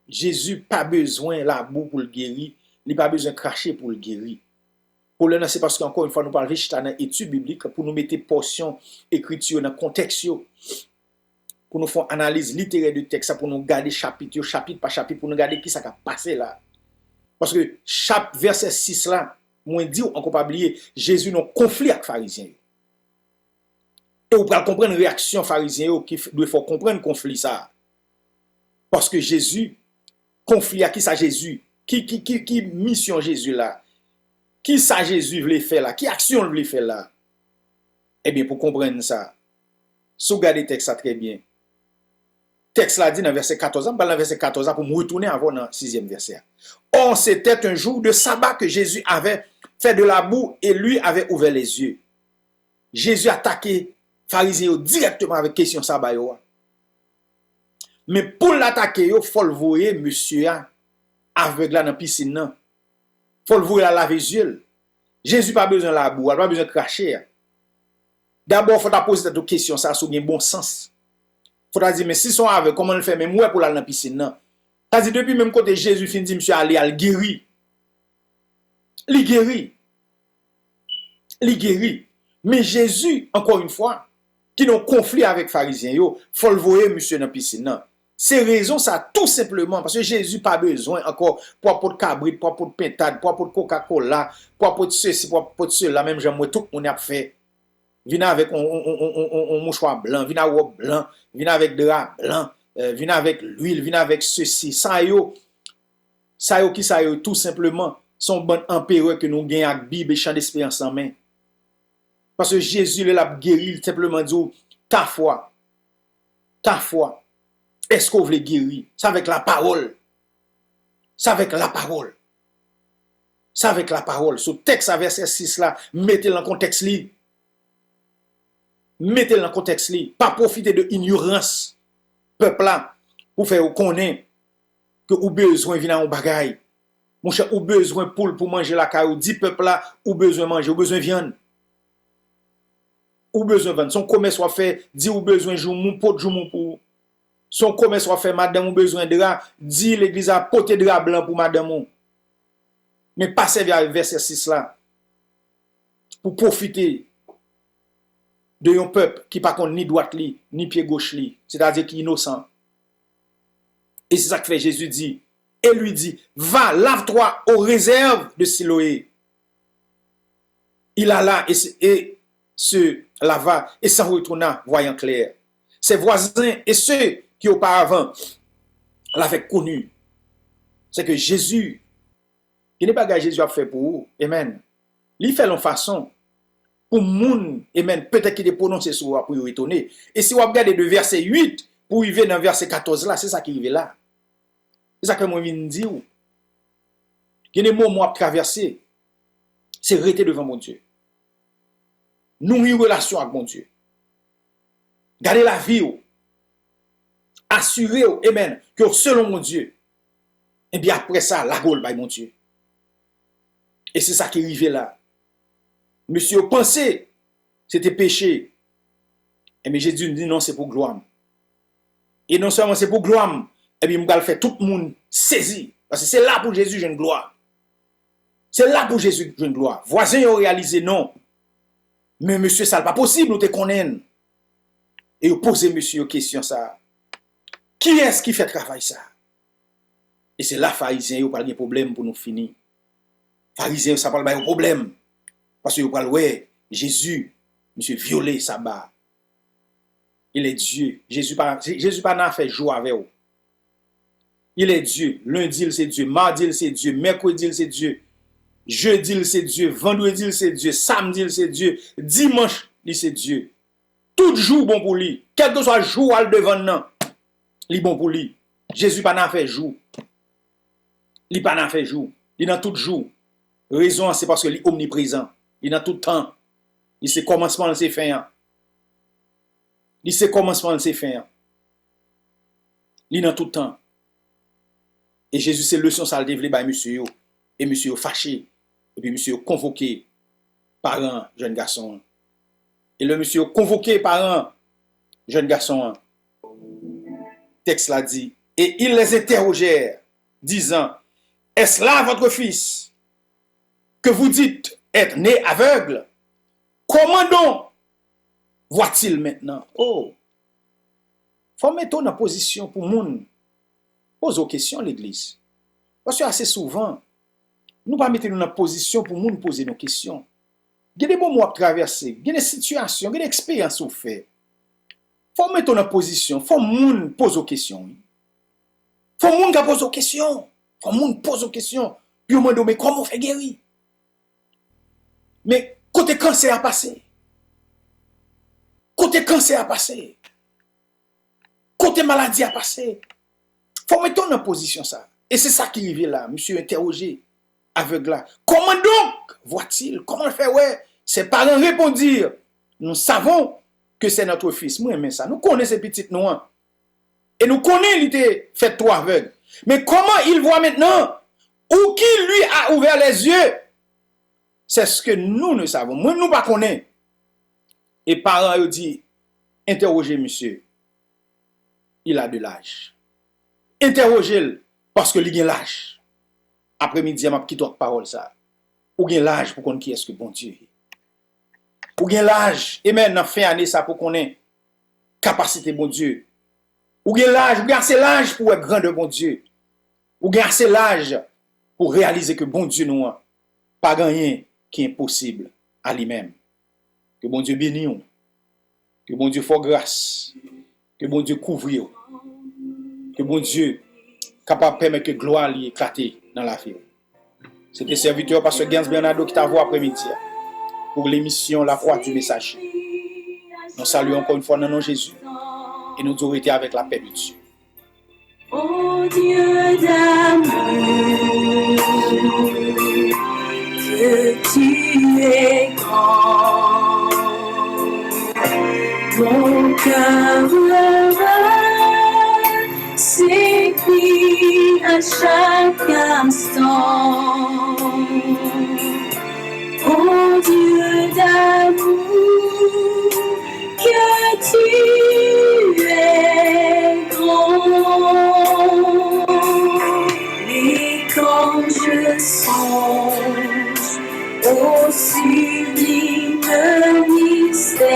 Jésus pas besoin de la boue pour le guérir. Il n'a pas besoin de cracher pour le guérir. Pour le c'est parce qu'encore une fois, nous parlons de dans l'étude biblique pour nous mettre portion écriture dans le contexte. Pour nous faire analyse littéraire du texte, pour nous garder chapitre par chapitre, pour nous garder qui ça a passé là. Parce que chaque verset 6 là, moi dit, on ne peut pas oublier, Jésus n'a conflit avec les pharisiens. Et vous pouvez comprendre la réaction pharisien qui doit faut comprendre le conflit ça. Parce que Jésus, conflit à qui ça Jésus? Qui mission Jésus là? Qui ça Jésus voulait faire là? Qui action voulait faire là? Eh bien, pour comprendre ça, si vous regardez le texte ça très bien, texte là dit dans verset 14, dans verset 14 pour me retourner avant dans le 6e verset. Or, c'était un jour de sabbat que Jésus avait fait de la boue et lui avait ouvert les yeux. Jésus attaquait pharisiens directement avec question sabbat. Mais pour l'attaquer, il faut le voir, monsieur, aveugle dans la piscine. Il faut le voir à laver les yeux. Jésus n'a pas besoin de la boue, il n'a pas besoin de cracher. D'abord, il faut poser cette question, ça a bien bon sens. Il faut dire, mais si sont aveugles, comment on le fait? Mais moi, pour aller dans la piscine. C'est-à-dire, depuis même côté Jésus fin dit, monsieur, aller, il guérit. Il guérit. Il guérit. Mais Jésus, encore une fois, qui n'a conflit avec les pharisiens, il faut le voir, monsieur, dans la piscine. C'est raison, ça, tout simplement, parce que Jésus n'a pas besoin encore pour apporter cabrit, pour apporter pentade, pour apporter Coca-Cola, pour apporter ceci, pour apporter cela, même j'aime tout le monde a fait. Viens avec un mouchoir blanc, viens avec robe blanc, viens avec drap blanc, viens avec l'huile, viens avec ceci. Ça yo, tout simplement, son bon empereur que nous gagnons avec Bible et champ d'espérance en main. Parce que Jésus, il a guéri, simplement dit, ta foi, est-ce qu'on veut guérir? C'est avec la parole. C'est avec la parole. C'est avec la parole. Ce texte à verset 6 là, mettez-le dans le contexte là. Mettez-le dans le contexte là. Pas profiter de ignorance. Peuple là, pour faire connaître que ou besoin vient en bagaille. Mon cher, ou besoin pour manger la caillou. Dit peuple là, ou besoin manger, ou besoin viande. Ou besoin vendre. Son commerce soit fait, dit ou besoin jour mon pot, jour mon pour. Son commerce soit fait, madame ou besoin de drap, dit l'église a porté drap blanc pour madame ou. Mais pas servir avec verset 6 là. Pour profiter de un peuple qui pas contre ni droite li, ni pied gauche li, c'est-à-dire qui est innocent. Et c'est ça que fait Jésus dit. Et lui dit, va, lave-toi aux réserves de Siloé. Il alla et se lava et s'en retourna, voyant clair. Ses voisins et ceux qui auparavant l'avaient connu, c'est que Jésus, il n'est pas que Jésus a fait pour vous, amen. Il fait en façon pour moun, amen, peut-être qu'il est prononcé sur vous pour vous étonner. Et si vous regardez de verset 8 pour arriver dans verset 14 là, c'est ça qui arrive là. C'est ça que moi je viens de dire. Il y a des moments à traverser, c'est rester devant mon Dieu. Nous une relation avec mon Dieu. Gardez la vie. Assurez, amen, que selon mon Dieu, et bien après ça, la gueule by mon Dieu. Et c'est ça qui est arrivé là. Monsieur pensez, c'était péché. Et mais Jésus dit non, c'est pour gloire. Et non seulement c'est pour gloire, et bien, je vais faire tout le monde saisir. Parce que c'est là pour Jésus, j'ai une gloire. C'est là pour Jésus, j'ai une gloire. Voisins ont réalisé non. Mais monsieur, ça n'est pas possible, nous te connaissons. Et vous posez monsieur une question ça. Qui est-ce qui fait travail ça? Et c'est là, pharisiens, vous parlez de problème pour nous finir. Pharisiens, ça parle de problème. Parce que vous parlez, ouais, Jésus, monsieur, violé sabbat. Il est Dieu. Jésus pas n'a fait jour avec vous. Il est Dieu. Lundi, c'est Dieu. Mardi, c'est Dieu. Mercredi, c'est Dieu. Jeudi, c'est Dieu. Vendredi, c'est Dieu. Samedi, c'est Dieu. Dimanche, c'est Dieu. Tout jour bon pour lui. Quel que soit le jour à le devant non, il bon pour lui. Jésus pas n'a fait jour. Il pas n'a fait jour. Il dans tout jour. Raison c'est parce que il est omniprésent. Il dans tout temps. Il sait commencement, il sait fin. Il sait commencement, il sait fin. Il dans tout temps. Et Jésus c'est leçon ça le développé par monsieur et monsieur fâché et puis monsieur convoqué par un jeune garçon. Et le monsieur convoqué par un jeune garçon. Texte l'a dit. Et ils les interrogèrent, disant, est-ce là votre fils que vous dites être né aveugle? Comment donc voit-il maintenant? Oh, faut mettre en position pour moun pose aux questions l'église. Parce que assez souvent, nous pas mettre nous en position pour moun poser nos questions. Il y a des moments à traverser, il y a des situations, il y a des expériences à faire. Faut mettre en position, faut moun pose aux questions. Faut moun qui pose aux questions. Faut moun pose aux questions. Puis on me demande, mais comment on fait guérir? Mais côté cancer a passé. Côté cancer a passé. Côté maladie a passé. Faut mettre en position ça. Et c'est ça qui arrive là. Monsieur interrogé, aveugle là. Comment donc voit-il? Comment le fait? Ouais, ses parents répondirent. Nous savons que c'est notre fils. Moi, mais ça. Nous connaissons ces petites noirs. Et nous connaissons, il était fait trop aveugle. Mais comment il voit maintenant? Ou qui lui a ouvert les yeux? C'est ce que nous ne savons. Moi, nous ne connaissons pas. Et parents ont dit, interrogez monsieur. Il a de l'âge. Interrogez-le parce que il a l'âge. Après-midi, je vais quitter la parole ça. Ou il a l'âge pour qu'on qui est-ce que bon Dieu est. Ou il a l'âge. Et maintenant, fin année ça pour qu'on ait capacité bon Dieu. Ou il a l'âge. Ou il a assez l'âge pour être grand de bon Dieu. Ou il a assez l'âge pour réaliser que bon Dieu nous a pas rien qui est impossible à lui-même. Que bon Dieu bénisse. Que bon Dieu fasse grâce. Que bon Dieu couvre. Que bon Dieu capable de permettre que gloire lui éclate dans la vie. C'était serviteur pasteur Gens Bernardo qui t'a vu après-midi pour l'émission La Voix du Messager. Nous saluons encore une fois dans le nom de Jésus et nous aurons été avec la paix de Dieu. Oh Dieu d'amour, que tu es grand, mon cœur s'écrit à chaque instant. Oh Dieu d'amour, que tu es grand. Et quand je songe au sublime mystère,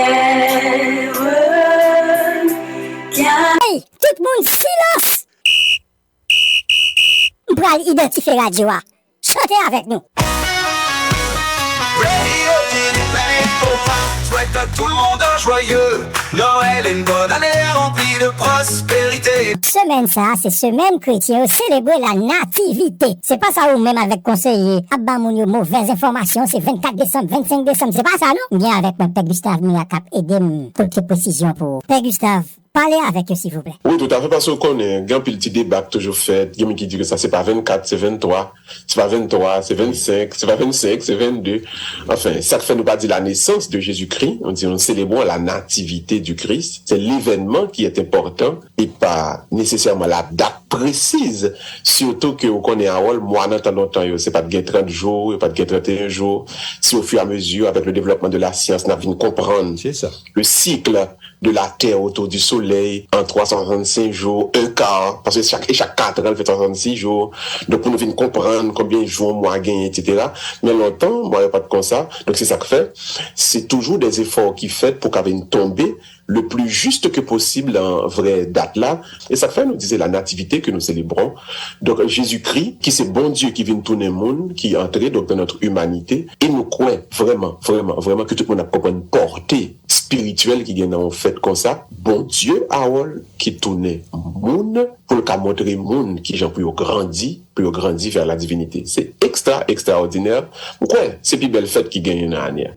hey, tout le monde silence! On va identifier la joie. Chantez avec nous. Souhaite à tout le monde un joyeux Noël et une bonne année remplie de prospérité. Semaine ça, c'est semaine chrétien célébrer la nativité. C'est pas ça ou même avec conseiller Abba Mounio mauvaise information, c'est 24 décembre, 25 décembre, c'est pas ça non? Bien avec mon Père Gustave Mia cap aider pour tes précisions pour Père Gustave. Parlez avec eux, s'il vous plaît. Oui, tout à fait, parce qu'on connaît, il y a un petit débat toujours fait. Il y a qui dit que ça, c'est pas 24, c'est 23. C'est pas 23, c'est 25, c'est pas 25, c'est 22. Enfin, ça fait nous pas dire la naissance de Jésus-Christ. On dit, on célèbre la nativité du Christ. C'est l'événement qui est important et pas nécessairement la date précise. Surtout que, on connaît un rôle, moi, dans temps, c'est pas de 30 jours, pas de 31 jours. Si au fur et à mesure, avec le développement de la science, on a vu comprendre. C'est ça. Le cycle de la Terre autour du Soleil en 365 jours, un quart, parce que chaque 4 ans, fait 366 jours. Donc, pour nous venir comprendre combien de jours, mois, gagner, etc. Mais longtemps, moi, il n'y a pas de comme ça. Donc, c'est ça que fait. C'est toujours des efforts qui fait pour qu'avec une tombée le plus juste que possible en vraie date là. Et ça fait, nous disait la nativité que nous célébrons. Donc, Jésus-Christ, qui c'est bon Dieu qui vient tourner le monde, qui est entré donc, dans notre humanité, et nous croyons vraiment que tout le monde a compris une portée spirituelle qui vient en fait comme ça. Bon Dieu, qui tournait monde pour le montrer monde qui j'en peut grandir vers la divinité. C'est extraordinaire. Pourquoi? C'est plus belle fête qui gagne une année.